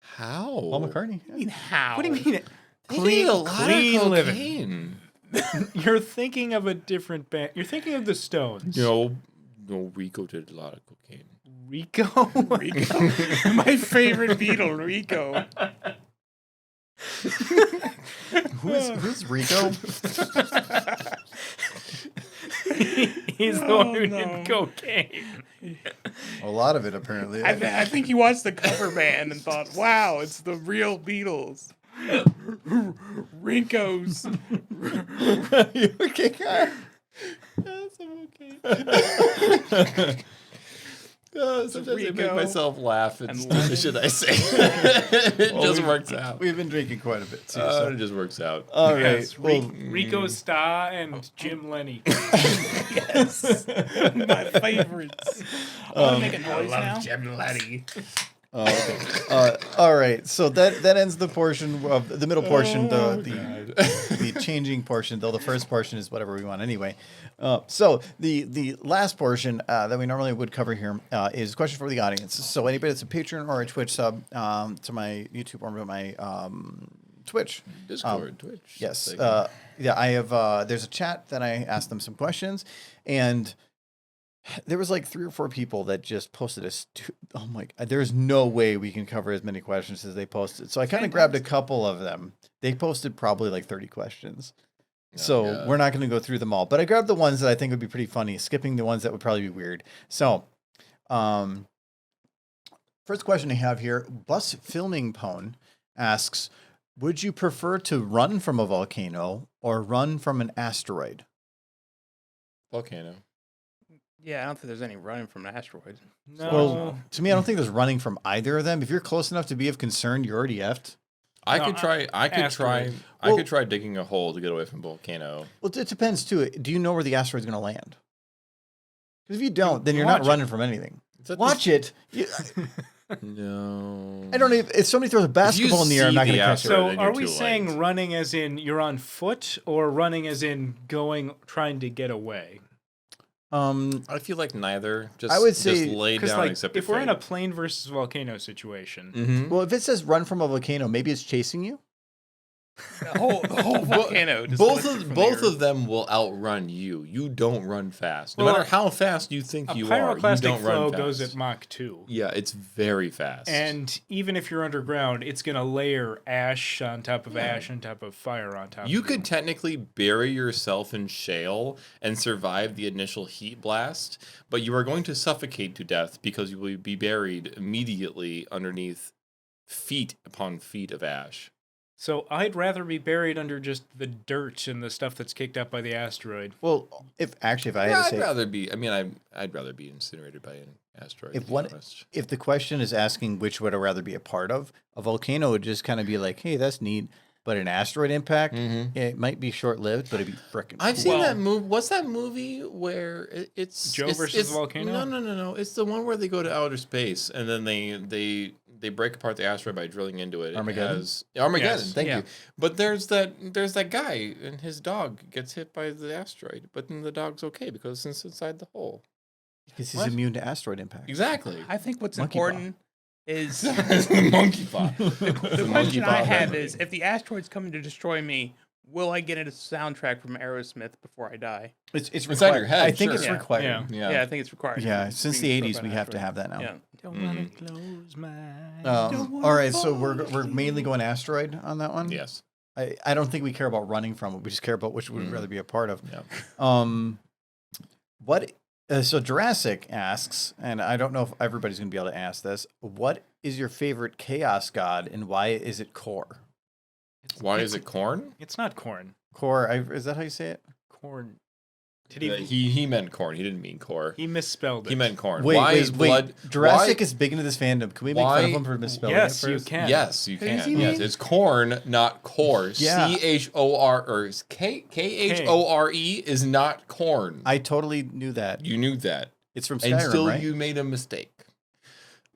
How? Paul McCartney. I mean, how? What do you mean? They Clean, did a lot clean of living. cocaine. You're thinking of a different band. You're thinking of the Stones. No, Rico did a lot of cocaine. Rico. Rico. My favorite Beatle, Rico. Who's Rico? He's the Oh, one who no. did cocaine. A lot of it, apparently. I think he watched the cover band and thought, "Wow, it's the real Beatles." Rico's. You okay, Kyle? Yes, I'm okay. Sometimes I make Rico myself laugh and and stupid shit I say. It Well, just we- works out. We've been drinking quite a bit too. So. It just works out. All right. Yes, Well, Rico Starr and Jim Lenny. Yes. My favorites. I want to make a noise now. Jim Letty. okay. All right. So that ends the portion of the middle portion, the changing portion. Though the first portion is whatever we want anyway. So the last portion that we normally would cover here is question for the audience. So anybody that's a patron or a Twitch sub to my YouTube or my Twitch. Discord, Twitch. Yes. Like- Yeah, I have. There's a chat that I asked them some questions, and there was like 3 or 4 people that just posted us. Oh my! There's no way we can cover as many questions as they posted. So I kind of grabbed a couple of them. They posted probably like 30 questions. So yeah. we're not going to go through them all, but I grabbed the ones that I think would be pretty funny, skipping the ones that would probably be weird. So, first question I have here, Bus Filming Pone asks, would you prefer to run from a volcano or run from an asteroid? Volcano. Yeah, I don't think there's any running from an asteroid. No. Well, to me, I don't think there's running from either of them. If you're close enough to be of concern, you're already effed. I No, could try. I asteroid. Well- could try digging a hole to get away from volcano. Well, it depends too. Do you know where the asteroid's going to land? Because if you don't, then you're not Watch it. running from anything. Is that Watch it. You- No. I don't even. If somebody throws a basketball in the air, I'm see not going the to catch it. asteroid, So then are you're we too saying late. running as in you're on foot or running as in trying to get away? I feel like neither. Just I would just say- lay Because down like and accept if your we're in a fate. plane versus volcano situation, Mhm. Well, if it says run from a volcano, maybe it's chasing you. The whole volcano. just both lifted from both the of them will outrun you. You don't run fast. No Well, matter how fast you think a you are, you pyroclastic don't flow run fast. goes at Mach 2. Yeah, it's very fast. And even if you're underground, it's going to layer ash on top of ash on top of fire on top you of could technically bury yourself in shale and survive the initial heat blast, but you are going to suffocate to death because you will be buried immediately underneath feet upon feet of ash. So I'd rather be buried under just the dirt and the stuff that's kicked up by the asteroid. Well, if I had Yeah, to I'd say, rather be. I mean, I'd rather be incinerated by an asteroid. if to be one, honest. if the question is asking which would I rather be a part of, a volcano would just kind of be like, hey, that's neat. But an asteroid impact, it might be short lived, but it'd be freaking. I've cool. seen Well- that movie. What's that movie where it's Joe versus it's, Volcano? No. It's the one where they go to outer space and then they break apart the asteroid by drilling into it. Armageddon? Armageddon. Yes. Thank Yeah. you. But there's that guy and his dog gets hit by the asteroid, but then the dog's okay because it's inside the hole. Because he's What? immune to asteroid impact. Exactly. I think what's Monkey paw. important is Monkey paw. the question I have is if the asteroid's coming to destroy me, will I get a soundtrack from Aerosmith before I die? It's Inside required. your head, I think sure. it's Yeah. required. Yeah. Yeah, Yeah. I think it's required. since the Being 80s, struck by we an have to asteroid. have that now. Yeah. Don't wanna close my eyes. All right, so we're mainly going asteroid on that one. Yes. I don't think we care about running from it. We just care about which we'd rather be a part of. Yeah. What? So Jurassic asks, and I don't know if everybody's going to be able to ask this. What is your favorite chaos god, and why is it Core? Why is it corn? It's not corn. Core, is that how you say it? Corn. Did He meant corn. He didn't mean core. He misspelled it. He meant corn. Wait, why wait, is wait. blood? Jurassic why- is big into this fandom. Can we make fun of Why- him for misspelling Yes, it you first? can. Yes, you does can. he Yes, mean? it's corn, not core. Yeah. CHOR or KHORE is not corn. I totally knew that. You knew that, It's from and Skyrim, still right? you made a mistake.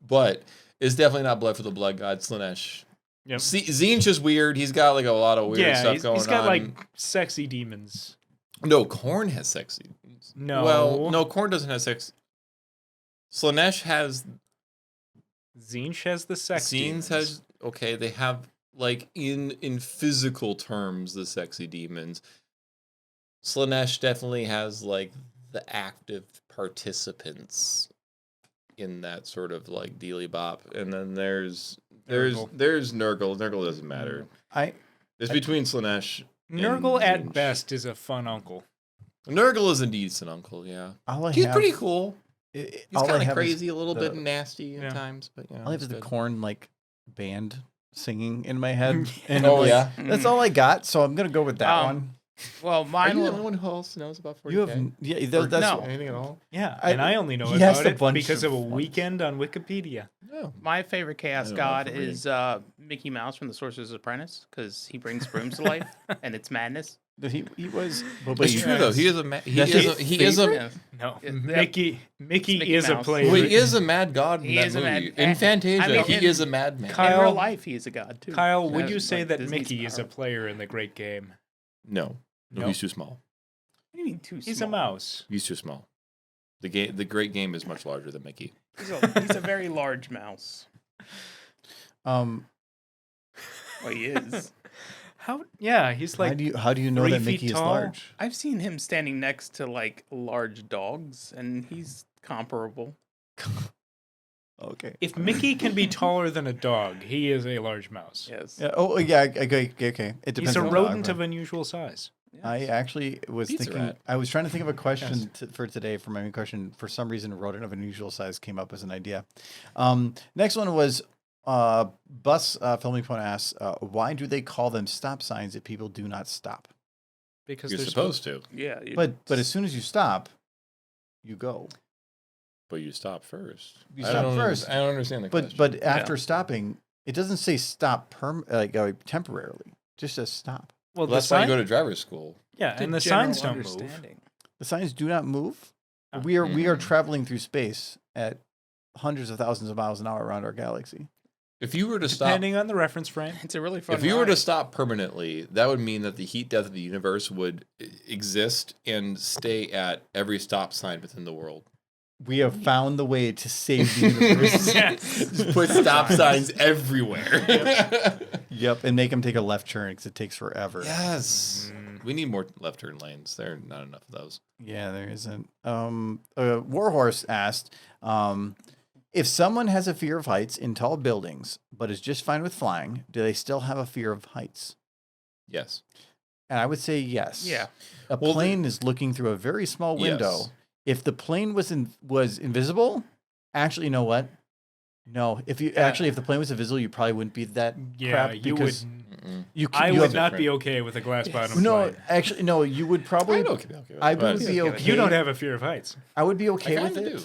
But it's definitely not blood for the blood god Slanesh. Yep. Zinch is weird. He's got like a lot of weird Yeah, stuff going on. he's got like sexy demons. No, corn has sexy. No. Well, no, corn doesn't have sex. Slanesh has. Zinch has the sex Scenes demons. has okay. They have like in physical terms the sexy demons. Slanesh definitely has like the active participants in that sort of like dealy bop, and then there's Nurgle. Nurgle. Nurgle doesn't matter. It's between Slanesh. Nurgle and at Zinch. best is a fun uncle. Nurgle is a decent uncle. Yeah, all I he's have, pretty cool. He's He's kind of crazy, a little bit nasty Yeah. at times, but yeah. All I have is it's the good. corn like band singing in my head. And Oh, I'm like, yeah? that's all I got. So I'm gonna go with that one. Well, Are mine you the will. only one who else knows about 40K? You have that's no. Anything at all? Yeah, I- and I only know he has about a it bunch because of a of ones. weekend on Wikipedia. No. My favorite chaos I don't know god if I'm reading. is Mickey Mouse from The Sorcerer's Apprentice because he brings brooms to life and it's madness. He was. But It's wait, true though. He is a he That's is his a, he is a Yeah. No, Yeah, Mickey Mickey is a Mouse. player. well, he is a mad god in He that is a movie. mad- In Fantasia, I mean, he in- is a madman. Kyle- In real life, he is a god too. Kyle, would Yeah, you say like that Disney's Mickey is a power. player in the great game? No, No. he's too small. What do you mean too He's a small? mouse. He's too small. The great game is much larger than Mickey. He's a very large mouse. Well, he is. How? Yeah, he's like how do you know 3 that feet Mickey is tall? large? I've seen him standing next to like large dogs, and he's comparable. Okay. if Mickey can be taller than a dog, he is a large mouse. Yes. Yeah. Oh, yeah. Okay. It depends. He's a on the rodent dog, of unusual size. I actually was Pizza thinking. rat. I was trying to think of a question for today for my main question. For some reason, rodent of unusual size came up as an idea. Next one was Bus Filming Phone asks, why do they call them stop signs if people do not stop? Because You're they're supposed to, Yeah. But as soon as you stop, you go. but you stop first. You I stop don't first. I don't understand the question. But after stopping, it doesn't say stop temporarily. It just says stop. Well, Well, that's why you go to driver's school. yeah, and the general signs don't move. understanding. The signs do not move. Oh. We are Mm-hmm. traveling through space at hundreds of thousands of miles an hour around our galaxy. If you were to stop, Depending on the reference frame. It's a really fun. if you were to ride. stop permanently, that would mean that the heat death of the universe would exist and stay at every stop sign within the world. We have found the way to save the universe. Just put stop signs everywhere. Yep, and make them take a left turn because it takes forever. Yes. We need more left turn lanes. There are not enough of those. Yeah, there isn't. Warhorse asked, if someone has a fear of heights in tall buildings but is just fine with flying, do they still have a fear of heights? Yes. And I would say yes. Yeah. A Well, plane is looking through a very small window. Yes. If the plane was invisible, actually, you know what? No, if the plane was invisible, you probably wouldn't be that Yeah, crap you would. because I you would have- not be okay with a glass bottom No, plane. actually, no. You would probably. I'd okay with I it, would but- be okay. You don't have a fear of heights. I would be okay I with kinda it do.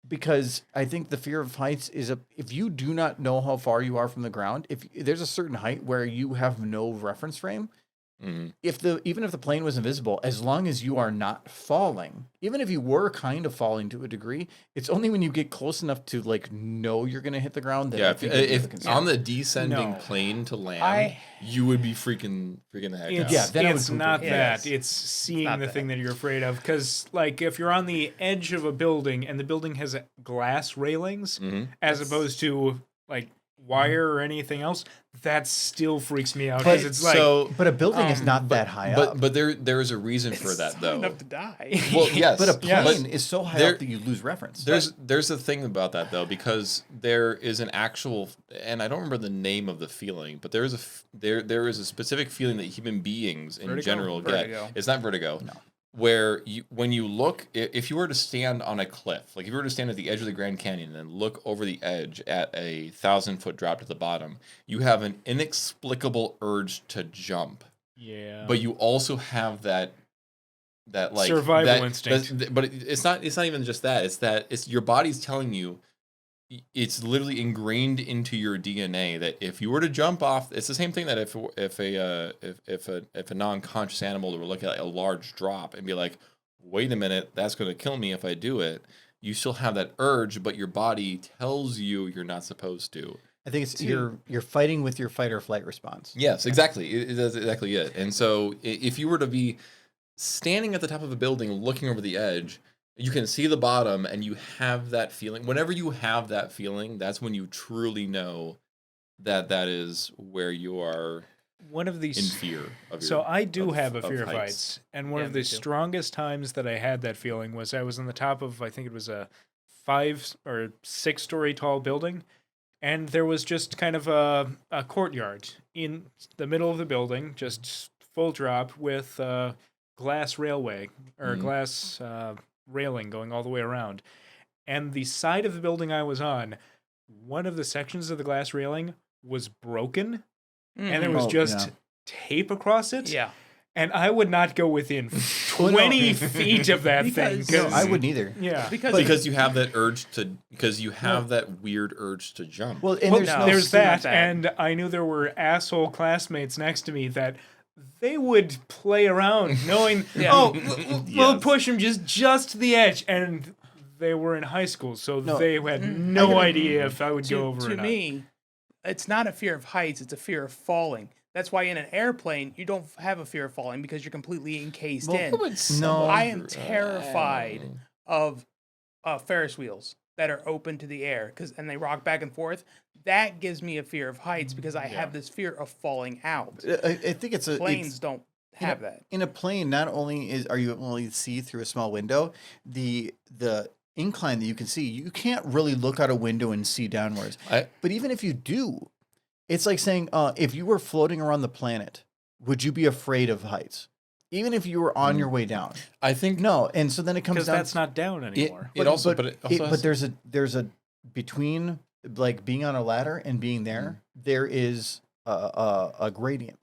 because I think the fear of heights is if you do not know how far you are from the ground, if there's a certain height where you have no reference frame, Mhm. even if the plane was invisible, as long as you are not falling, even if you were kind of falling to a degree, it's only when you get close enough to like know you're gonna hit the ground that Yeah, I if, think it'd be if the concern. on the descending No. plane to land, I- you would be freaking the heck out. Yeah, then I would It's poop not it. that. Yes. It's seeing not the that. thing that you're afraid of. Because, like, if you're on the edge of a building and the building has glass railings, as opposed to like wire or anything else, that still freaks me out. Because it's like, so, But a building is not that high up. but there is a reason for that It's though. enough to die. Well, yes, But a Yes. plane is so high there- up that you lose reference. There's a thing about that though, because there is an actual, and I don't remember the name of the feeling, but there is there is a specific feeling that human beings in Vertigo? general Vertigo. get. It's not vertigo. No. Where when you look, if you were to stand on a cliff, like if you were to stand at the edge of the Grand Canyon and look over the edge at a 1,000-foot drop to the bottom, you have an inexplicable urge to jump. yeah. But you also have that like Survival instinct. but it's not even just that. It's your body's telling you, it's literally ingrained into your DNA that if you were to jump off, it's the same thing that if a non-conscious animal were to look at a large drop and be like, wait a minute, that's going to kill me if I do it. You still have that urge, but your body tells you you're not supposed to. I think it's you're fighting with your fight or flight response. Yes, exactly. That's exactly it. And so if you were to be standing at the top of a building looking over the edge, you can see the bottom and you have that feeling. Whenever you have that feeling, that's when you truly know that is where you are one of in these. fear of your, So I do of- have a of fear of heights, and one Yeah, of me the too. strongest times that I had that feeling was I was on the top of, I think it was a 5 or 6 story tall building, and there was just kind of a courtyard in the middle of the building, just full drop with glass railway or glass railing going all the way around. And the side of the building I was on, one of the sections of the glass railing was broken, and there was Oh, just yeah. tape across it. Yeah. And I would not go within Well, no. 20 feet of that thing. Because- No, 'cause- I wouldn't either. Yeah. because you have that urge to that weird urge to jump. Well, and Well, there's no, no. there's it's not that, that. and I knew there were asshole classmates next to me that they would play around, knowing, Yeah. oh, we'll Yes. push him just to the edge, and they were in high school, so No. they had no idea if I would go over or To not. me, it's not a fear of heights, it's a fear of falling. That's why in an airplane, you don't have a fear of falling because you're completely encased in. No. I am terrified of Ferris wheels that are open to the air and they rock back and forth. That gives me a fear of heights because I have this fear of falling out. I think it's a Planes it's, don't have that. in a plane. Not only are you able to see through a small window, the incline that you can see, you can't really look out a window and see downwards. But even if you do, it's like saying, if you were floating around the planet, would you be afraid of heights? Even if you were on your way down? I think No. And so then it comes Because down. that's not down anymore. it also has- but there's a between like being on a ladder and being there, there is a gradient.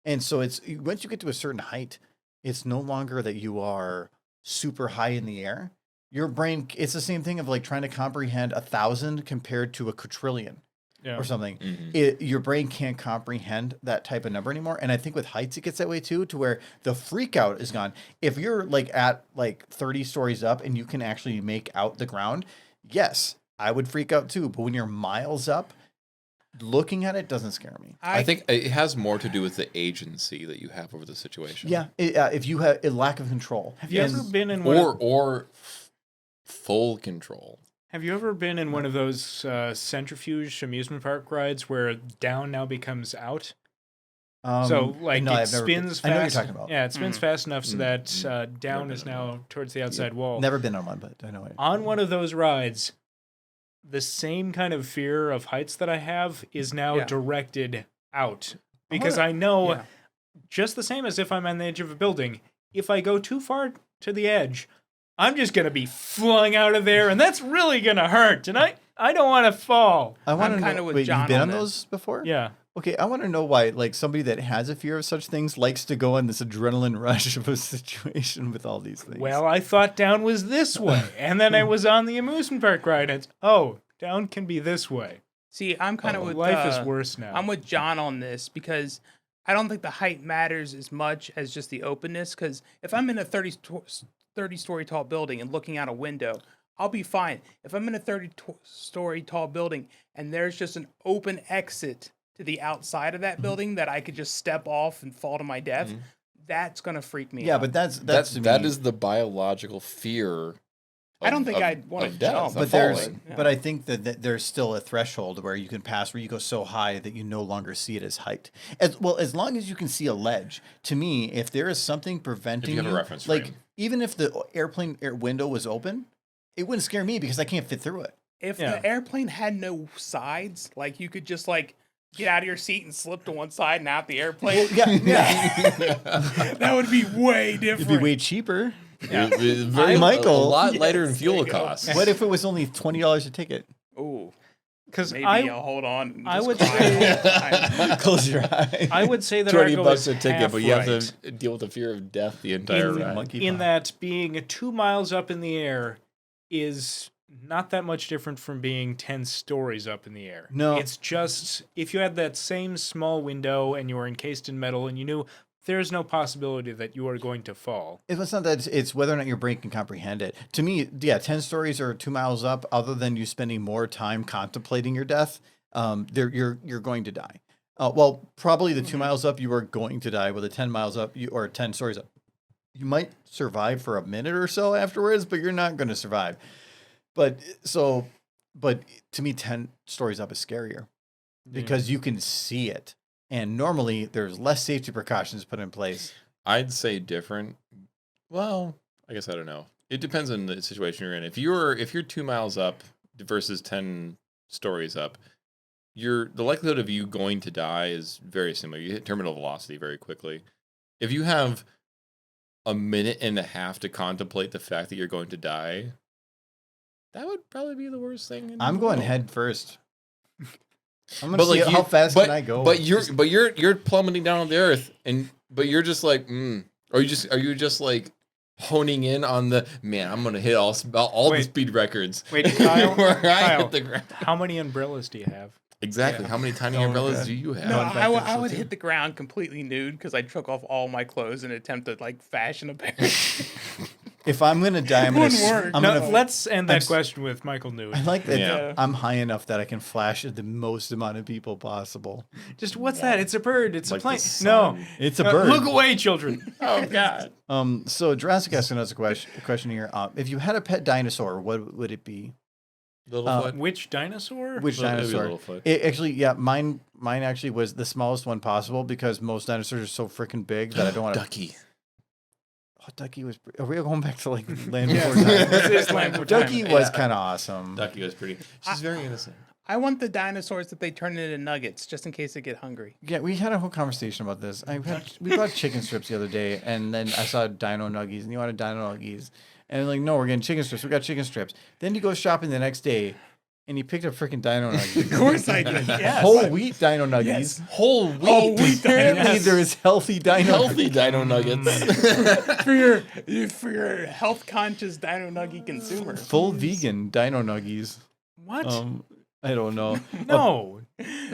And so it's once you get to a certain height, it's no longer that you are super high in the air. Your brain, it's the same thing of like trying to comprehend 1,000 compared to a quadrillion Yeah. or something. Mhm. Your brain can't comprehend that type of number anymore. And I think with heights, it gets that way too, to where the freak out is gone. If you're like at like 30 stories up and you can actually make out the ground, yes, I would freak out too. But when you're miles up, looking at it doesn't scare me. I think it has more to do with the agency that you have over the situation. Yeah, if you have a lack of control. Have you And- ever been in one Or full control. Have you ever been in one of those centrifuge amusement park rides where down now becomes out? So like no, it I've never been- spins fast. I know what you're talking about. Yeah, it spins fast enough so that down Never is been now towards the outside wall. Never been on one, but I know it. On one of those rides, the same kind of fear of heights that I have is now Yeah. directed out because I know Yeah. just the same as if I'm on the edge of a building. If I go too far to the edge, I'm just gonna be flung out of there, and that's really gonna hurt. And I don't want to fall. I want to I'm know. kinda with Wait, John you've been on on this. those before? Yeah. Okay, I want to know why, like, somebody that has a fear of such things likes to go on this adrenaline rush of a situation with all these things. Well, I thought down was this way, and then I was on the amusement park ride, and down can be this way. See, I'm kind of with Life is worse now. I'm with John on this because I don't think the height matters as much as just the openness. Because if I'm in a 30-story tall building and looking out a window, I'll be fine. If I'm in a 30-story tall building and there's just an open exit to the outside of that building that I could just step off and fall to my death, that's gonna freak me yeah, out. but that's That me. is the biological fear. I don't think I'd want to death, jump. of But there's, falling. but I think that there's still a threshold where you can pass, where you go so high that you no longer see it as height. As long as you can see a ledge. To me, if there is something preventing have a reference like frame. even if the airplane window was open, it wouldn't scare me because I can't fit through it. If Yeah. the airplane had no sides, like you could just like get out of your seat and slip to one side and out the airplane, Yeah, that would be way different. it'd be way cheaper. Very Michael. a lot lighter in Yes, fuel there you go. costs. What if it was only $20 a ticket? Ooh, Because maybe I I'll hold on. and I just would cry say- the whole time. Close your eyes. I would say that 20 Argo bucks is a ticket, half but you have right to deal with the fear of death the entire ride. Monkey in paw. that being 2 miles up in the air is not that much different from being 10 stories up in the air. No. It's just if you had that same small window and you were encased in metal and you knew there's no possibility that you are going to fall. It's not that it's whether or not your brain can comprehend it. To me, yeah, 10 stories or 2 miles up, other than you spending more time contemplating your death, you're going to die. Well, probably the 2 miles up, you are going to die. With the 10 miles up, or 10 stories up, you might survive for a minute or so afterwards, but you're not going to survive. But to me, 10 stories up is scarier because you can see it. And normally there's less safety precautions put in place. I'd say different. Well, I guess I don't know. It depends on the situation you're in. If you're 2 miles up versus 10 stories up, the likelihood of you going to die is very similar. You hit terminal velocity very quickly. If you have a minute and a half to contemplate the fact that you're going to die, that would probably be the worst thing. I'm going head first. I'm gonna see how fast can I go. But you're plummeting down on the earth, but you're just like, are you just like honing in on the man? I'm gonna hit all the Wait. speed records. Wait, Kyle, where I Kyle, hit the ground. how many umbrellas do you have? Exactly. How many tiny umbrellas do you have? No, Going back to I would episode hit the ground completely nude because I took off all my clothes in an attempt to like fashion a parachute. If I'm gonna die, I'm gonna. Wouldn't work. I'm No, gonna. let's end that I'm question with Michael Newt. I like that. Yeah. I'm high enough that I can flash at the most amount of people possible. Just what's that? It's a bird. It's Like a plane. the No. sun. It's a bird. Look away, children. Oh God. So Jurassic asking us a question here. If you had a pet dinosaur, what would it be? Littlefoot. Which dinosaur? Which Maybe dinosaur? Littlefoot. It actually, yeah, mine actually was the smallest one possible because most dinosaurs are so freaking big that I don't want to. Ducky. Oh, Ducky was. Are we going back to like Land Yeah. Before Time? This is Land Before Time. Ducky was kind of awesome. Ducky was pretty. She's very innocent. I want the dinosaurs that they turn into nuggets just in case they get hungry. Yeah, we had a whole conversation about this. We bought chicken strips the other day, and then I saw Dino Nuggies, and you wanted Dino Nuggies, and like, no, we're getting chicken strips. We got chicken strips. Then you go shopping the next day, and you picked up freaking Dino Nuggies. Of course I did. Yes. Whole wheat Dino Nuggies. Yes. Whole wheat. Whole wheat Apparently, Yes. there is healthy Dino. Healthy dino nuggets. for your health conscious Dino Nugget consumer. Full vegan Dino Nuggies. What? I don't know. No.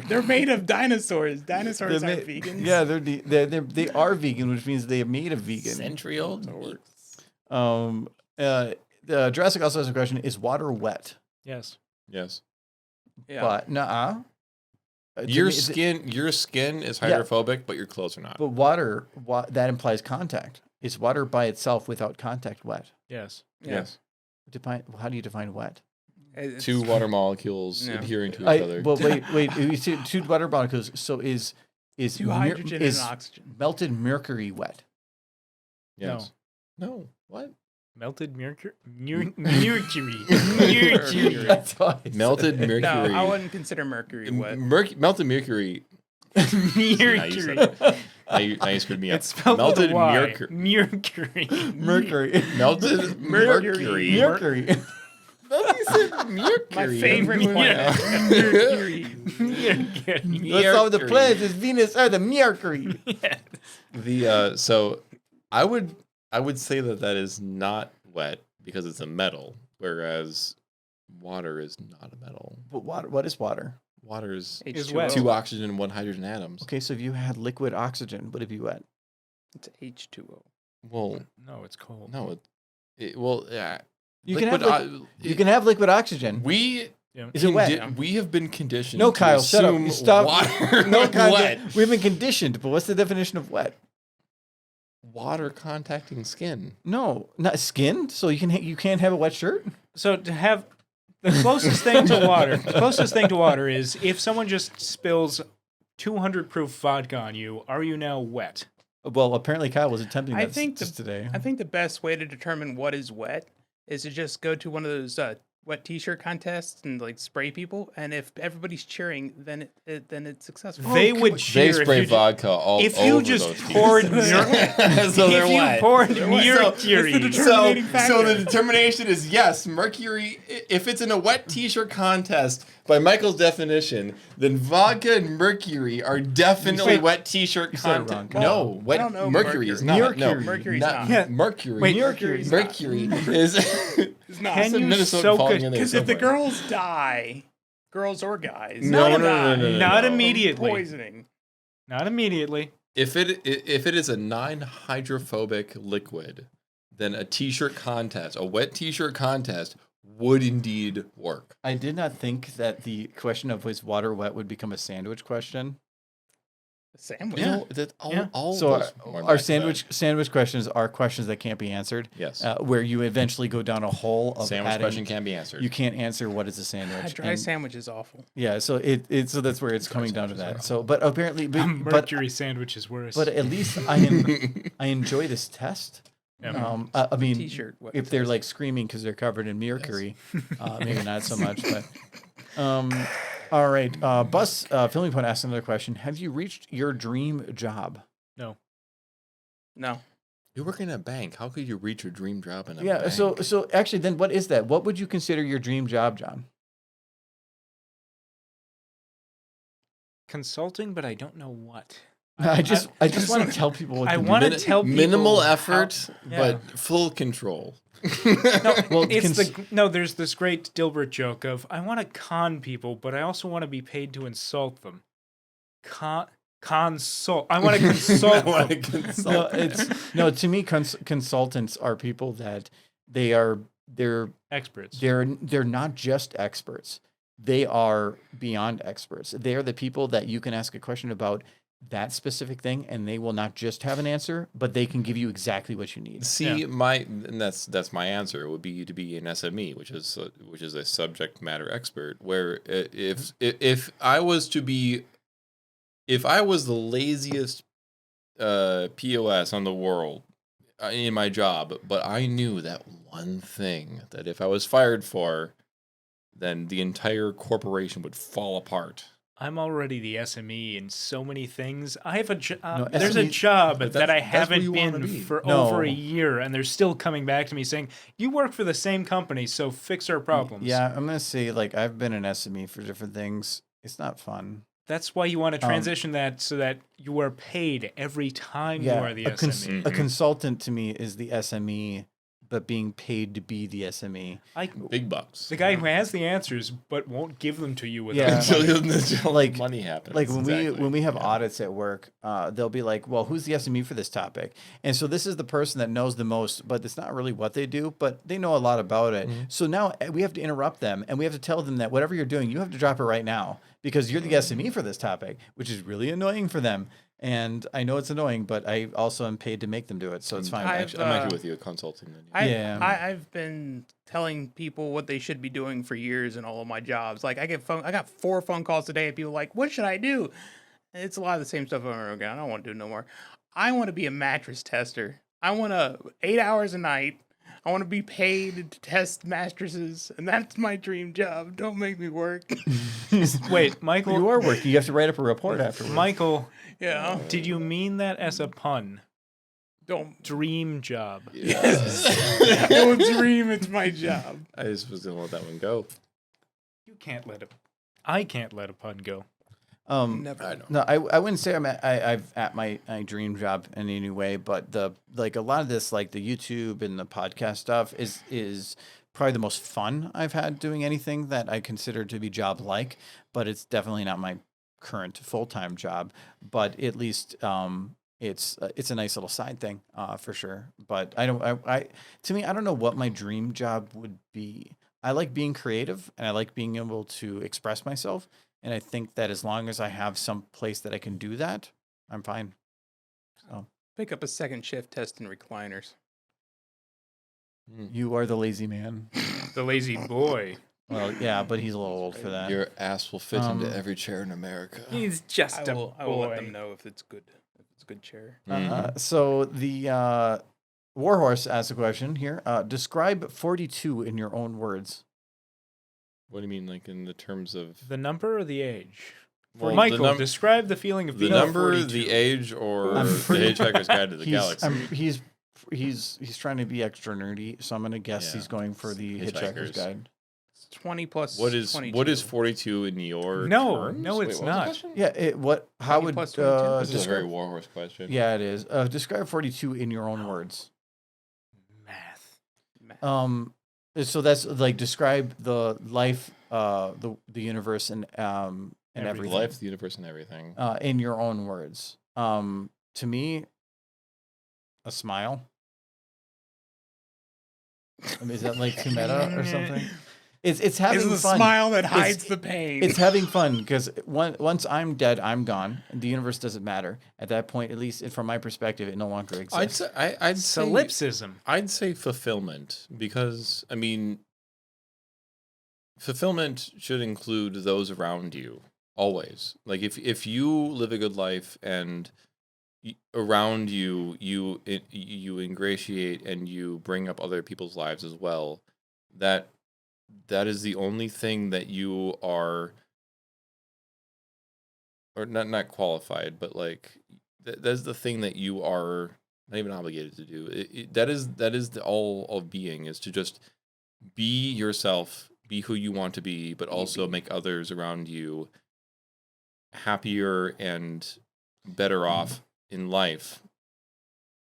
They're made of dinosaurs. Dinosaurs They're aren't ma- vegans. Yeah, they are vegan, which means they are made of vegan. Century old. Jurassic also has a question: is water wet? Yes. Yes. Yeah. But nuh-uh. Your skin is hydrophobic, but your clothes are not. But water, that implies contact. Is water by itself without contact wet? Yes. Yeah. Yes. How do you define wet? It's- Two water molecules Yeah. adhering to each other. Well, wait. You see two water molecules. So is Two hydrogen is and oxygen. melted mercury wet? Yes. No. What? Melted mercury. Mercury. That's how I Melted said it. mercury. No, I wouldn't consider mercury wet. Melted mercury. Now you Mercury. said- now you screwed me up. It's spelled Melted with a Y. mercury. Mercury. Mercury. Melted mercury. Mercury. Mercury. My favorite planet. Mercury. Let's solve the planets. It's Venus, Earth, and Mercury. So I would say that is not wet because it's a metal, whereas water is not a metal. But water, what is water? Water is Is H2O. wet. 2 oxygen and 1 hydrogen atoms. Okay, so if you had liquid oxygen, would it be wet? It's H2O. Well, No, it's cold. no, yeah. You can have liquid oxygen. We Yeah. Is it wet? We have been conditioned. No, to Kyle, shut up. assume You stop. Water No, Kyle, wet. we've been conditioned, but what's the definition of wet? Water contacting skin. No, not skin. So you can't have a wet shirt. So to have the closest thing to water, is if someone just spills 200 proof vodka on you, are you now wet? Well, apparently Kyle was attempting I that think just today. I think the best way to determine what is wet is to just go to one of those wet T-shirt contests and like spray people, and if everybody's cheering, then it's successful. They would They cheer spray if you, vodka all if over you just those poured t-shirts. mer- So they're if you wet. poured They're wet. mercury. So the determination is yes, mercury. If it's in a wet T-shirt contest, by Michael's definition, then vodka and mercury are definitely said- wet T-shirt said it content. wrong. No, I don't know mercury is mercury. not. No, Mercury's not. not. Yeah. Mercury. Wait, Mercury's mercury is. It's not. Can you Minnesota soak falling it? in there Because if the somewhere. girls die, girls or guys, No, they'll no, no, die no, no, Not no. from immediately. poisoning. Not immediately. If it is a non-hydrophobic liquid, then a T-shirt contest, a wet T-shirt contest, would indeed work. I did not think that the question of was water wet would become a sandwich question. A sandwich. Yeah, that all So those are our back to back. sandwich questions are questions that can't be answered. Yes. Where you eventually go down a hole of Sandwich adding, question can be answered. You can't answer what is a sandwich. A dry and- sandwich is awful. Yeah, so so that's where it's coming down to that. So, but apparently, but Mercury sandwich is worse. at least I enjoy this test. Yeah. I mean, T-shirt. What if they're like screaming because they're covered in mercury, maybe not so much. But all right, Bus Filming Point asked another question: have you reached your dream job? No. No. You're working at a bank. How could you reach your dream job in a Yeah. bank? So actually, then what is that? What would you consider your dream job, John? Consulting, but I don't know what. I just want to tell people what I to do. want to tell people minimal how- effort, yeah. but full control. Well, There's this great Dilbert joke of I want to con people, but I also want to be paid to insult them. Consult. I want to consult them. To me, consultants are people that they're Experts. they're not just experts. They are beyond experts. They are the people that you can ask a question about that specific thing, and they will not just have an answer, but they can give you exactly what you need. See, and that's my answer. It would be to be an SME, which is a subject matter expert. Where if I was the laziest POS on the world in my job, but I knew that one thing that if I was fired for, then the entire corporation would fall apart. I'm already the SME in so many things. I have No, there's a SME job but that I that's where haven't you wanna been be. for No. over a year, and they're still coming back to me saying, "You work for the same company, so fix our problems." Yeah, I'm gonna say I've been an SME for different things. It's not fun. That's why you want to transition that so that you are paid every time you Yeah, are the a SME. a consultant to me is the SME, but being paid to be the SME. Big bucks. The guy who has the answers but won't give them to you without Yeah. Until Like- money happens. Like when Exactly. we have Yeah. audits at work, they'll be like, "Well, who's the SME for this topic?" And so this is the person that knows the most, but it's not really what they do, but they know a lot about it. So now we have to interrupt them, and we have to tell them that whatever you're doing, you have to drop it right now because you're the SME for this topic, which is really annoying for them. And I know it's annoying, but I also am paid to make them do it, so it's fine. I've, I'm actually with you, consulting. Then. Yeah. I've been telling people what they should be doing for years in all of my jobs. Like I got 4 phone calls today and people like, what should I do? And it's a lot of the same stuff over and over again. I don't want to do it no more. I want to be a mattress tester. I want 8 hours a night. I want to be paid to test mattresses, and that's my dream job. Don't make me work. Wait, Michael. You are working. You have to write up a report afterwards. Michael, Yeah. did you mean that as a pun? Don't Dream job. don't dream it's my job. I just was gonna let that one go. I can't let a pun go. Never. I know. No, I wouldn't say I've at my dream job in any way, but a lot of this, like the YouTube and the podcast stuff, is probably the most fun I've had doing anything that I consider to be job like. But it's definitely not my current full time job. But at least it's a nice little side thing for sure. But to me, I don't know what my dream job would be. I like being creative and I like being able to express myself. And I think that as long as I have some place that I can do that, I'm fine. So Pick up a second shift testing recliners. you are the lazy man. The lazy boy. Well, yeah, but he's a little old for that. Your ass will fit into every chair in America. He's just I a will boy. let them know if it's good. If it's a good chair. So the Warhorse asked a question here. Describe 42 in your own words. What do you mean, like in the terms of The number or the age? Well, the Michael, num- describe the feeling of the being number, 42. the age, or I'm the pretty- Hitchhiker's Guide to the Galaxy? He's trying to be extra nerdy, so I'm gonna guess Yeah. he's going for the Hitchhiker's Hitchhikers. Guide. It's 20 plus What is 22. 42 in your No, terms? no, Wait, it's what was the not. question? Yeah, how 20 would plus 22? This is a very describe? Warhorse question. Yeah, it is. Describe 42 in your own words. Math. So that's like describe the life, the universe, and The everything. life, the universe, and everything. In your own words. To me, a smile. I mean, is that like too meta or something? It's having It's the fun. smile that hides the pain. It's having fun because once I'm dead, I'm gone. And the universe doesn't matter at that point. At least from my perspective, it no longer exists. I'd say Solipsism. I'd say fulfillment because I mean, fulfillment should include those around you always. Like if you live a good life and around you you ingratiate and you bring up other people's lives as well, that is the only thing that you are, or not qualified, but like that's the thing that you are not even obligated to do. That is the all of being, is to just be yourself, be who you want to be, but also make others around you happier and better off in life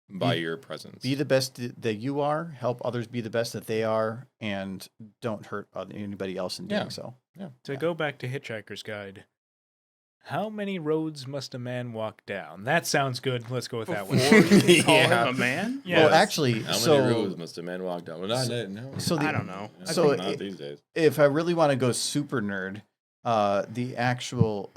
by your presence. Be the best that you are. Help others be the best that they are, and don't hurt anybody else in doing Yeah. so. To go back to Hitchhiker's Guide, how many roads must a man walk down? That sounds good. Let's go with that one. You call Yeah. him a man? Yeah. Well, actually, How so many roads must a man walk down? Well, no. so the- I don't know. Yeah, So not these days. if I really want to go super nerd, the actual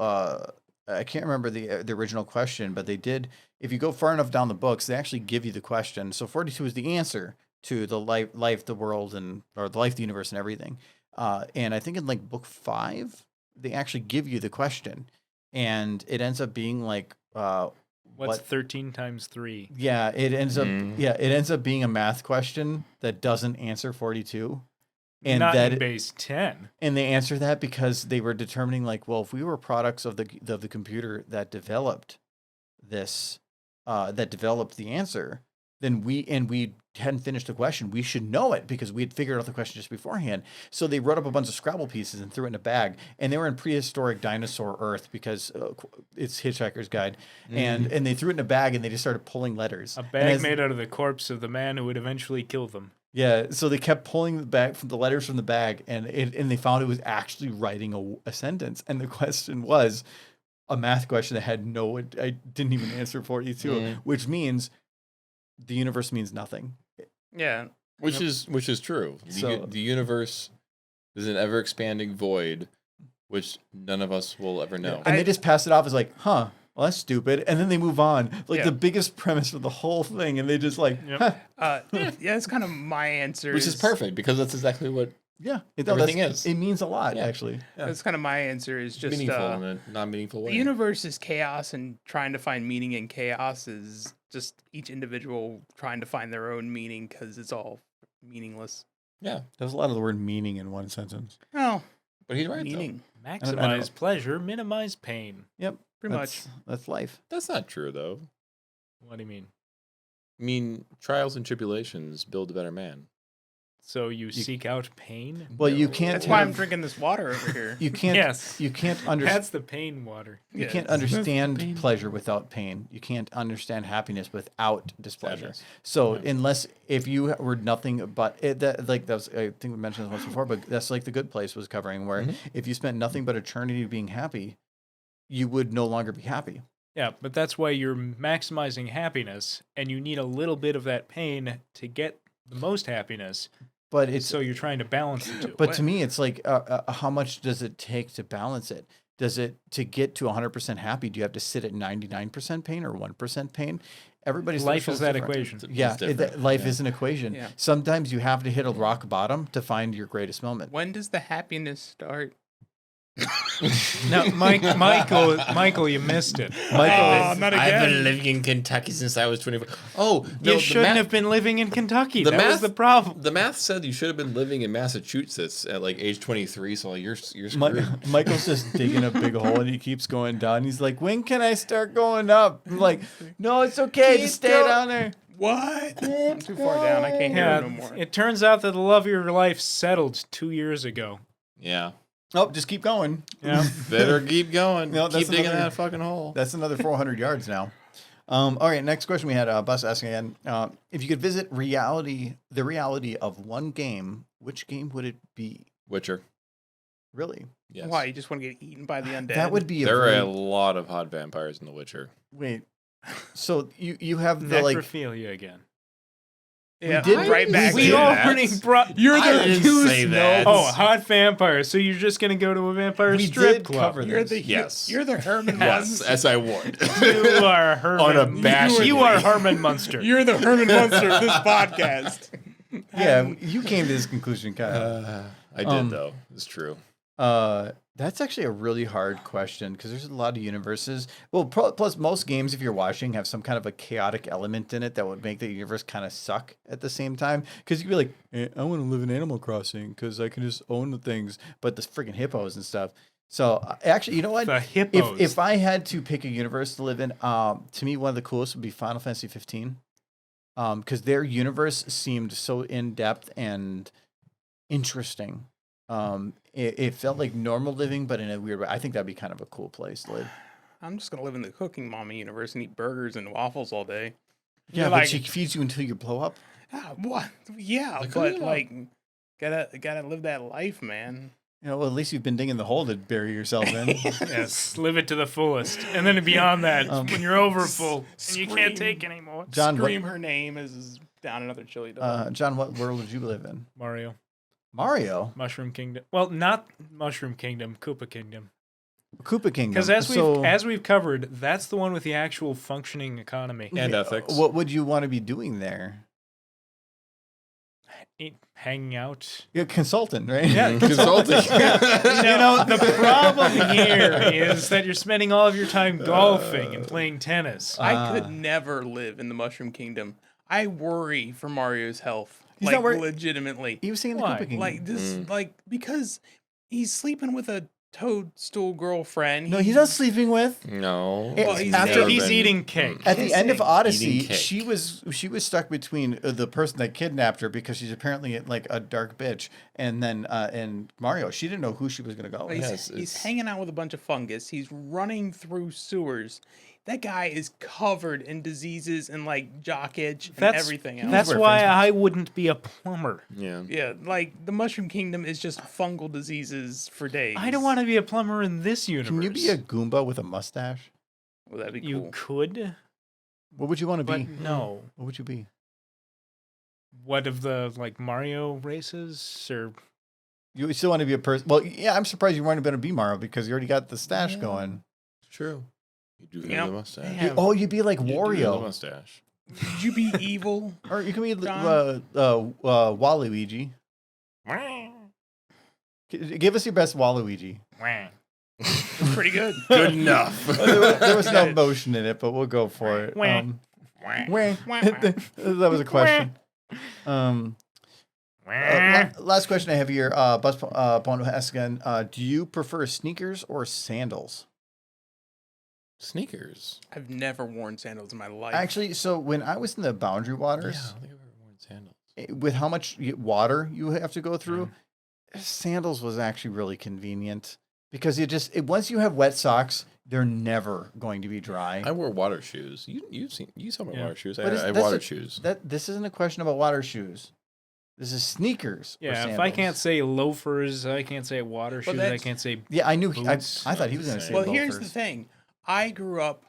I can't remember the original question, but they did. If you go far enough down the books, they actually give you the question. So 42 is the answer to the life, the world, or the life, the universe, and everything. And I think in like book 5, they actually give you the question, and it ends up being like What's what? 13 times 3? Yeah, it ends up Mm. it ends up being a math question that doesn't answer 42. And Not that in base 10. And they answer that because they were determining, like, well, if we were products of the computer that developed this, that developed the answer, then we hadn't finished the question. We should know it because we had figured out the question just beforehand. So they wrote up a bunch of Scrabble pieces and threw it in a bag. And they were in prehistoric dinosaur Earth because it's Hitchhiker's Guide. And they threw it in a bag and they just started pulling letters. A And bag as- made out of the corpse of the man who would eventually kill them. Yeah, so they kept pulling the letters from the bag, and they found it was actually writing a sentence. And the question was a math question that had I didn't even answer 42, which means the universe means nothing. Yeah. Which is true. The universe is an ever expanding void, which none of us will ever know. And they just pass it off as like, huh, well, that's stupid. And then they move on. Like Yeah. the biggest premise of the whole thing. And they just like, Yep. huh. Yeah, that's kind of my answer. Which is perfect because that's exactly what Yeah. Everything is. It means a lot, Yeah. actually. Yeah. That's kind of my answer. Is just meaningful in a non-meaningful way. the universe is chaos, and trying to find meaning in chaos is just each individual trying to find their own meaning because it's all meaningless. Yeah, There's a lot of the word meaning in one sentence. Oh, but he's right. meaning. I don't Maximize know. pleasure, minimize pain. Yep. Pretty much. That's life. Though. That's not true though. What do you mean? I mean, trials and tribulations build a better man. So you seek out pain? Well, you can't. That's why I'm have- drinking this water over here. You can't. Yes. You can't understand. That's the pain water. You Yes. can't understand pleasure without pain. You can't understand happiness without displeasure. Sadness. So if you were nothing but like that was, I think we mentioned this once before, but that's like The Good Place was covering, where if you spent nothing but eternity being happy, you would no longer be happy. Yeah, but that's why you're maximizing happiness, and you need a little bit of that pain to get the most happiness. But it's So you're trying to balance the two. But to me, it's like, how much does it take to balance it? Does it to get to 100% happy? Do you have to sit at 99% pain or 1% pain? Everybody's Life threshold's is that different. equation. Yeah, It's different. life is an equation. Yeah. Sometimes you have to hit a rock bottom to find your greatest moment. When does the happiness start? No, Michael, you missed it. Michael, not I've been living in Kentucky since I was 24. Oh, no, You shouldn't have been living in Kentucky. the That was math- the problem. The math said you should have been living in Massachusetts at like age 23, so you're screwed. Michael's just digging a big hole and he keeps going down. He's like, when can I start going up? I'm like, no, it's okay. Just stay down there. What? I'm too far down. I can't hear Yeah, it no more. it turns out that the love of your life settled 2 years ago. Yeah. Oh, just keep going. Yeah. Better keep going. No, that's keep digging another- that fucking hole. That's another 400 yards now. All right, next question we had Bus asking again. If you could visit the reality of one game, which game would it be? Witcher. Really? Yes. Why? You just want to get eaten by the undead? That would be There are very- a lot of hot vampires in The Witcher. Wait. So you have the like Necrophilia again. Yeah, did- right back. we We say to that. already brought. You're I the didn't you say know- that. Oh, hot vampires. So you're just gonna go to a vampire we strip did club? cover You're this. the Yes. You're the Herman Yes, Munster. as I warned. You are Herman. Unabashedly. You are Herman Munster. You're the Herman Munster of this podcast. Yeah, you came to this conclusion, Kyle. I did, though. It's true. That's actually a really hard question because there's a lot of universes. Well, plus most games, if you're watching, have some kind of a chaotic element in it that would make the universe kind of suck at the same time. Because you'd be like, I want to live in Animal Crossing because I can just own the things, but the freaking hippos and stuff. So actually, you know what? The hippos. If I had to pick a universe to live in, to me, one of the coolest would be Final Fantasy 15. Because their universe seemed so in depth and interesting. It felt like normal living, but in a weird way. I think that'd be kind of a cool place to live. I'm just gonna live in the Cooking Mama universe and eat burgers and waffles all day. Yeah, You're but like, she feeds you until you blow up. What? Yeah, Like, but yeah. like, gotta live that life, man. You know, well, at least you've been digging the hole to bury yourself in. Yes, live it to the fullest. And then beyond that, when you're over full and you Scream. can't take anymore. John, Scream her name is down another chili dog. John, what world would you live in? Mario. Mario, Mushroom Kingdom. Well, not Mushroom Kingdom, Koopa Kingdom. Koopa Kingdom. Because So, as we've covered, that's the one with the actual functioning economy. And ethics. what would you want to be doing there? Hanging out. You're a consultant, right? Yeah, Consulting. You know, the problem here is that you're spending all of your time golfing and playing tennis. I could never live in the Mushroom Kingdom. I worry for Mario's health. He's like not worried- legitimately. He was saying the Why? Koopa Kingdom. Like this like because he's sleeping with a toadstool girlfriend. No, he's not sleeping with. No. Well, it's he's never after- He's been- eating cake. At the end of Odyssey, Eating cake. she was stuck between the person that kidnapped her because she's apparently like a dark bitch, and then and Mario. She didn't know who she was gonna go. He's, with. Yes, he's it's- hanging out with a bunch of fungus. He's running through sewers. That guy is covered in diseases and like jock itch and everything else. That's Wear why face masks. I wouldn't be a plumber. Yeah. Yeah, like the Mushroom Kingdom is just fungal diseases for days. I don't want to be a plumber in this universe. Can you be a Goomba with a mustache? Well, that'd be You cool. could, What would you want to but be? no. What would you be? What of the like Mario races or You still want to be a person? Well, yeah. I'm surprised you weren't going to be Mario because you already got the stash going. True. You do have Yep. the mustache. They have- Oh, you'd be like You do have the Wario, mustache. Would you be evil? or you can be John? Waluigi. Give us your best Waluigi. Pretty good. Good enough. There was no motion in it, but we'll go for it. Wah. Wah. That was a question. Last question I have here. Bus Bono asks again. Do you prefer sneakers or sandals? Sneakers. I've never worn sandals in my life. Actually, so when I was in the boundary Yeah, I waters, don't think I've ever worn sandals. with how much water you have to go through, sandals was actually really convenient because once you have wet socks, they're never going to be dry. I wore water shoes. You saw my Yeah. water shoes. But I have that's water shoes. This isn't a question about water shoes. This is sneakers. or Yeah, if I sandals. can't say loafers, I can't say water shoes, I that's- can't say. Yeah, I knew. I Boots. thought he was going to say well, loafers. here's the thing. I grew up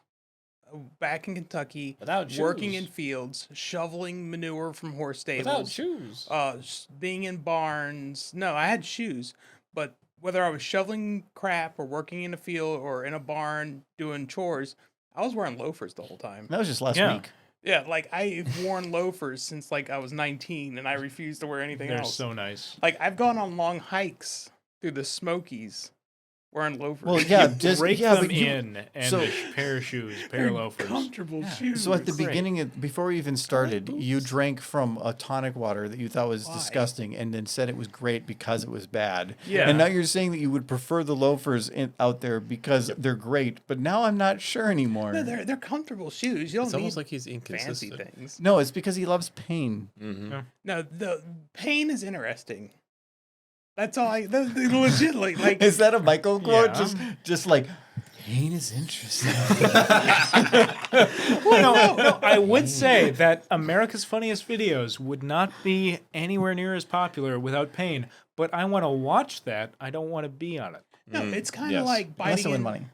back in Kentucky, Without working shoes. in fields, shoveling manure from horse Without stables, shoes. being in barns. No, I had shoes, but whether I was shoveling crap or working in a field or in a barn doing chores, I was wearing loafers the whole time. That was just last Yeah. week. Yeah, like I've worn loafers since like I was 19, and I refuse to wear anything They're else. so nice. Like I've gone on long hikes through the Smokies wearing loafers. Well, yeah, Break yeah, them but you- in and so- a pair of shoes, pair They're of loafers. comfortable shoes. So at the Great. beginning, before we even started, you boots. drank from a tonic water that you thought was Why? disgusting, and then said it was great because it was bad. Yeah. And now you're saying that you would prefer the loafers out there because they're great, but now I'm not sure anymore. No, they're comfortable shoes. You don't It's need almost like he's fancy inconsistent. things. No, it's because he loves pain. Mm-hmm. No, the pain is interesting. That's all I. That's legitimately like. Is that a Michael quote? Yeah. Just like pain is interesting. No, I would say that America's Funniest Videos would not be anywhere near as popular without pain, but I want to watch that. I don't want to be on it. No, it's kind of Yes. like Unless biting I win in, money.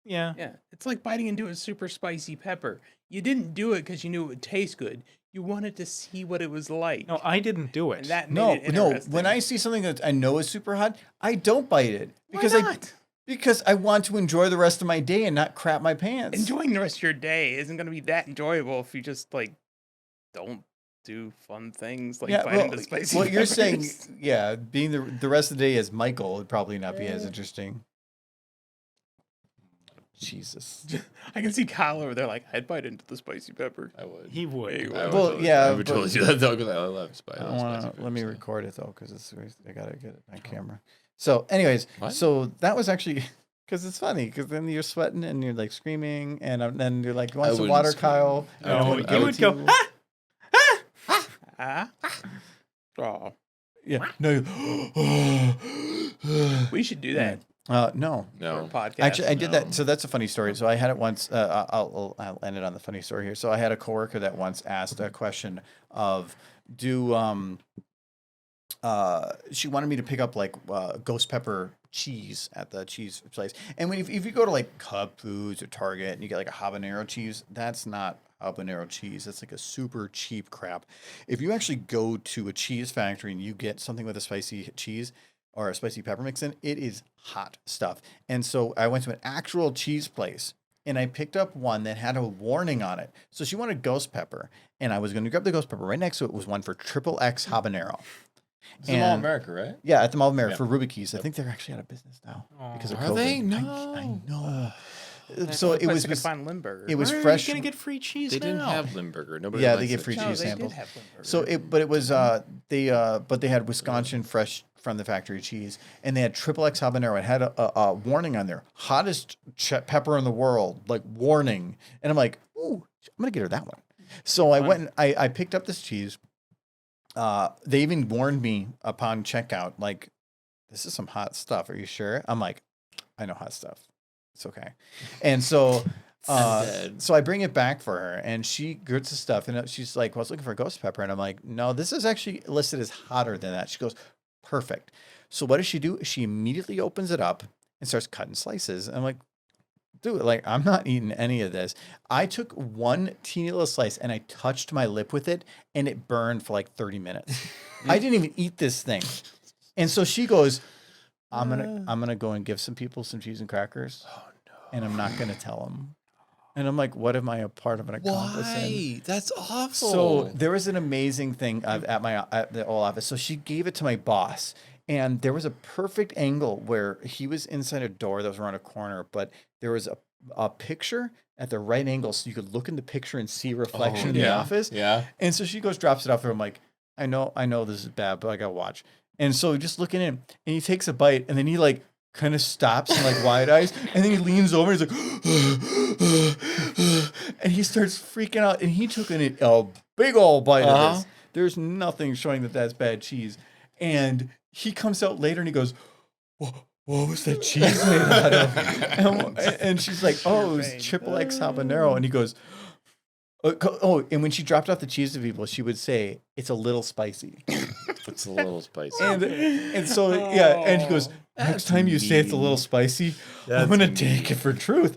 Yeah. Yeah, it's like biting into a super spicy pepper. You didn't do it because you knew it would taste good. You wanted to see what it was like. No, I didn't do it. and that No, made it no. interesting. When I see something that I know is super hot, I don't bite it Why because not? because I want to enjoy the rest of my day and not crap my pants. Enjoying the rest of your day isn't going to be that enjoyable if you just like don't do fun things like bite into spicy what you're saying, peppers. yeah, being the rest of the day as Michael would probably not be as interesting. Jesus. I can see Kyle over there like I'd bite into the spicy pepper. I would. He would. Hey, I would Well, totally, yeah, I would but- totally do that though because I love spicy. I wanna, spicy let me peppers, record it though because I gotta get it on camera. So, anyways, What? so that was actually because it's funny because then you're sweating and you're like screaming and then you're like, "You want I some wouldn't water, scream. Kyle?" I No, would- you I would go, you- ah! Oh, Yeah. No. we should do that No. for a No. podcast. Actually, I did No. that. So that's a funny story. So I had it once. I'll end it on the funny story here. So I had a coworker that once asked a question of, she wanted me to pick up like ghost pepper cheese at the cheese place. And if you go to like Cub Foods or Target and you get like a habanero cheese, that's not habanero cheese. That's like a super cheap crap. If you actually go to a cheese factory and you get something with a spicy cheese or a spicy pepper mix in, it is hot stuff. And so I went to an actual cheese place and I picked up one that had a warning on it. So she wanted ghost pepper, and I was going to grab the ghost pepper. Right next to it was one for triple X habanero. It's in Mall of America, right? Yeah, at the Mall of America Yeah. for Ruby Keys. I think they're actually out of business now because of Are COVID. they? I No. know. So it Place was I could find Limburger. it was Where fresh. Are you gonna get free cheese They now? didn't have Limburger. Nobody. Yeah, likes they get that free cheese. no, cheese they samples. did have Limburger. So it was but they had Wisconsin fresh from the factory cheese, and they had triple X habanero. It had a warning on there, hottest pepper in the world, like warning. And I'm like, ooh, I'm gonna get her that one. So I went and I picked up this cheese. They even warned me upon checkout, like, this is some hot stuff. Are you sure? I'm like, I know hot stuff. It's okay. And so. dead. So I bring it back for her, and she grits the stuff, and she's like, "Well, I was looking for ghost pepper," and I'm like, "No, this is actually listed as hotter than that." She goes, "Perfect." So what does she do? She immediately opens it up and starts cutting slices. I'm like, "Dude, like I'm not eating any of this." I took one teeny little slice and I touched my lip with it, and it burned for like 30 minutes. I didn't even eat this thing, and so she goes, "I'm gonna go and give some people some cheese and crackers, and I'm not gonna tell them." And I'm like, what am I a part of an accomplice in? Why? That's awful. So there was an amazing thing at the old office. So she gave it to my boss, and there was a perfect angle where he was inside a door that was around a corner, but there was a picture at the right angle, so you could look in the picture and see reflection in the office. Yeah. And so she goes, drops it off there. I'm like, I know this is bad, but I gotta watch. And so just looking in, and he takes a bite, and then he like kind of stops and like wide eyes, and then he leans over and he's like, and he starts freaking out, and he took a big old bite of this. There's nothing showing that that's bad cheese, and he comes out later and he goes, what was that cheese made out of? And she's like, oh, it was triple X habanero, and he goes, and when she dropped off the cheese to people, she would say, it's a little spicy. It's a little spicy. And so, yeah, and he goes, next time you say it's a little spicy, I'm going to take it for truth.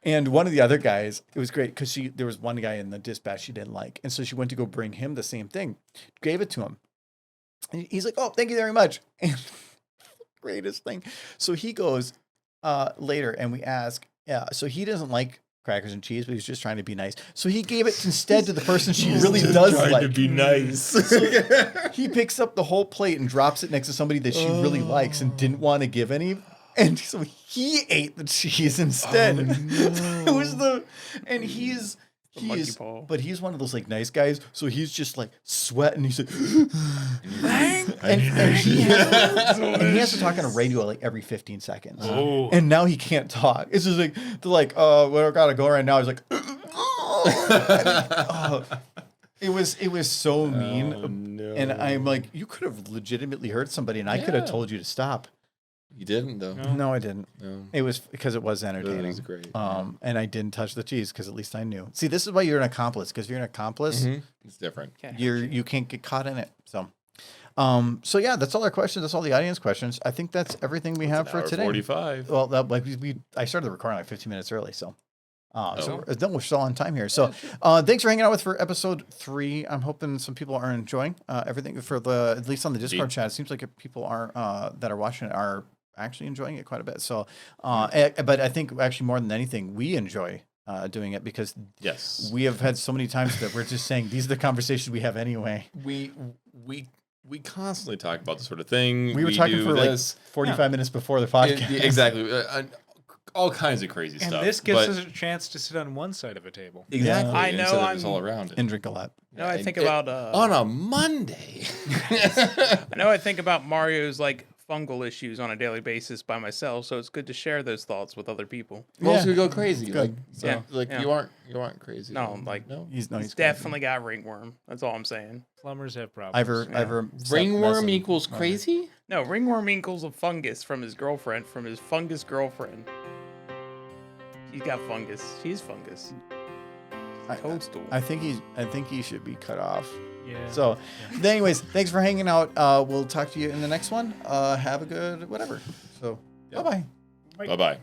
And one of the other guys, it was great because there was one guy in the dispatch she didn't like. And so she went to go bring him the same thing, gave it to him. And he's like, oh, thank you very much. And greatest thing. So he goes later and we ask, so he doesn't like crackers and cheese, but he's just trying to be nice. So he gave it instead to the person she really does like. To be nice. So he picks up the whole plate and drops it next to somebody that she really likes and didn't want to give any. And so he ate the cheese instead. It was but he's one of those like nice guys. So he's just like sweating. He's like, and he has to talk on a radio like every 15 seconds. Oh. And now he can't talk. It's just like, they're like, we gotta go right now. He's like, it was so mean. Oh, no. And I'm like, you could have legitimately hurt somebody and I could have told you to stop. You didn't though. No, I didn't. No. It was because it was entertaining. It was great. And I didn't touch the cheese because at least I knew. See, this is why you're an accomplice. Because if you're an accomplice, It's different. you can't get caught in it. So, so yeah, that's all our questions. That's all the audience questions. I think that's everything we have for today. 45. Well, I started the recording like 15 minutes early, so. We're still on time here. So, thanks for hanging out with for episode 3. I'm hoping some people are enjoying everything at least on the Discord chat. It seems like people are that are watching it are actually enjoying it quite a bit. So, but I think actually more than anything, we enjoy doing it because we have had so many times that we're just saying these are the conversations we have anyway. We constantly talk about this sort of thing. We were talking for like 45 minutes before the podcast. Exactly. All kinds of crazy stuff. And this gives us a chance to sit on one side of a table. Exactly. I know. Instead of just all around it. And drink a lot. No, I think about on a Monday. I know I think about Mario's like fungal issues on a daily basis by myself, so it's good to share those thoughts with other people. Well, so we go crazy. Good. You aren't crazy. No, like no. He's definitely got ringworm. That's all I'm saying. Plumbers have problems. Ringworm equals crazy? No, ringworm equals a fungus from his fungus girlfriend. He's got fungus. She's fungus. Toadstool. I think he should be cut off. Yeah. So, anyways, thanks for hanging out. We'll talk to you in the next one. Have a good whatever. So, bye-bye. Bye-bye.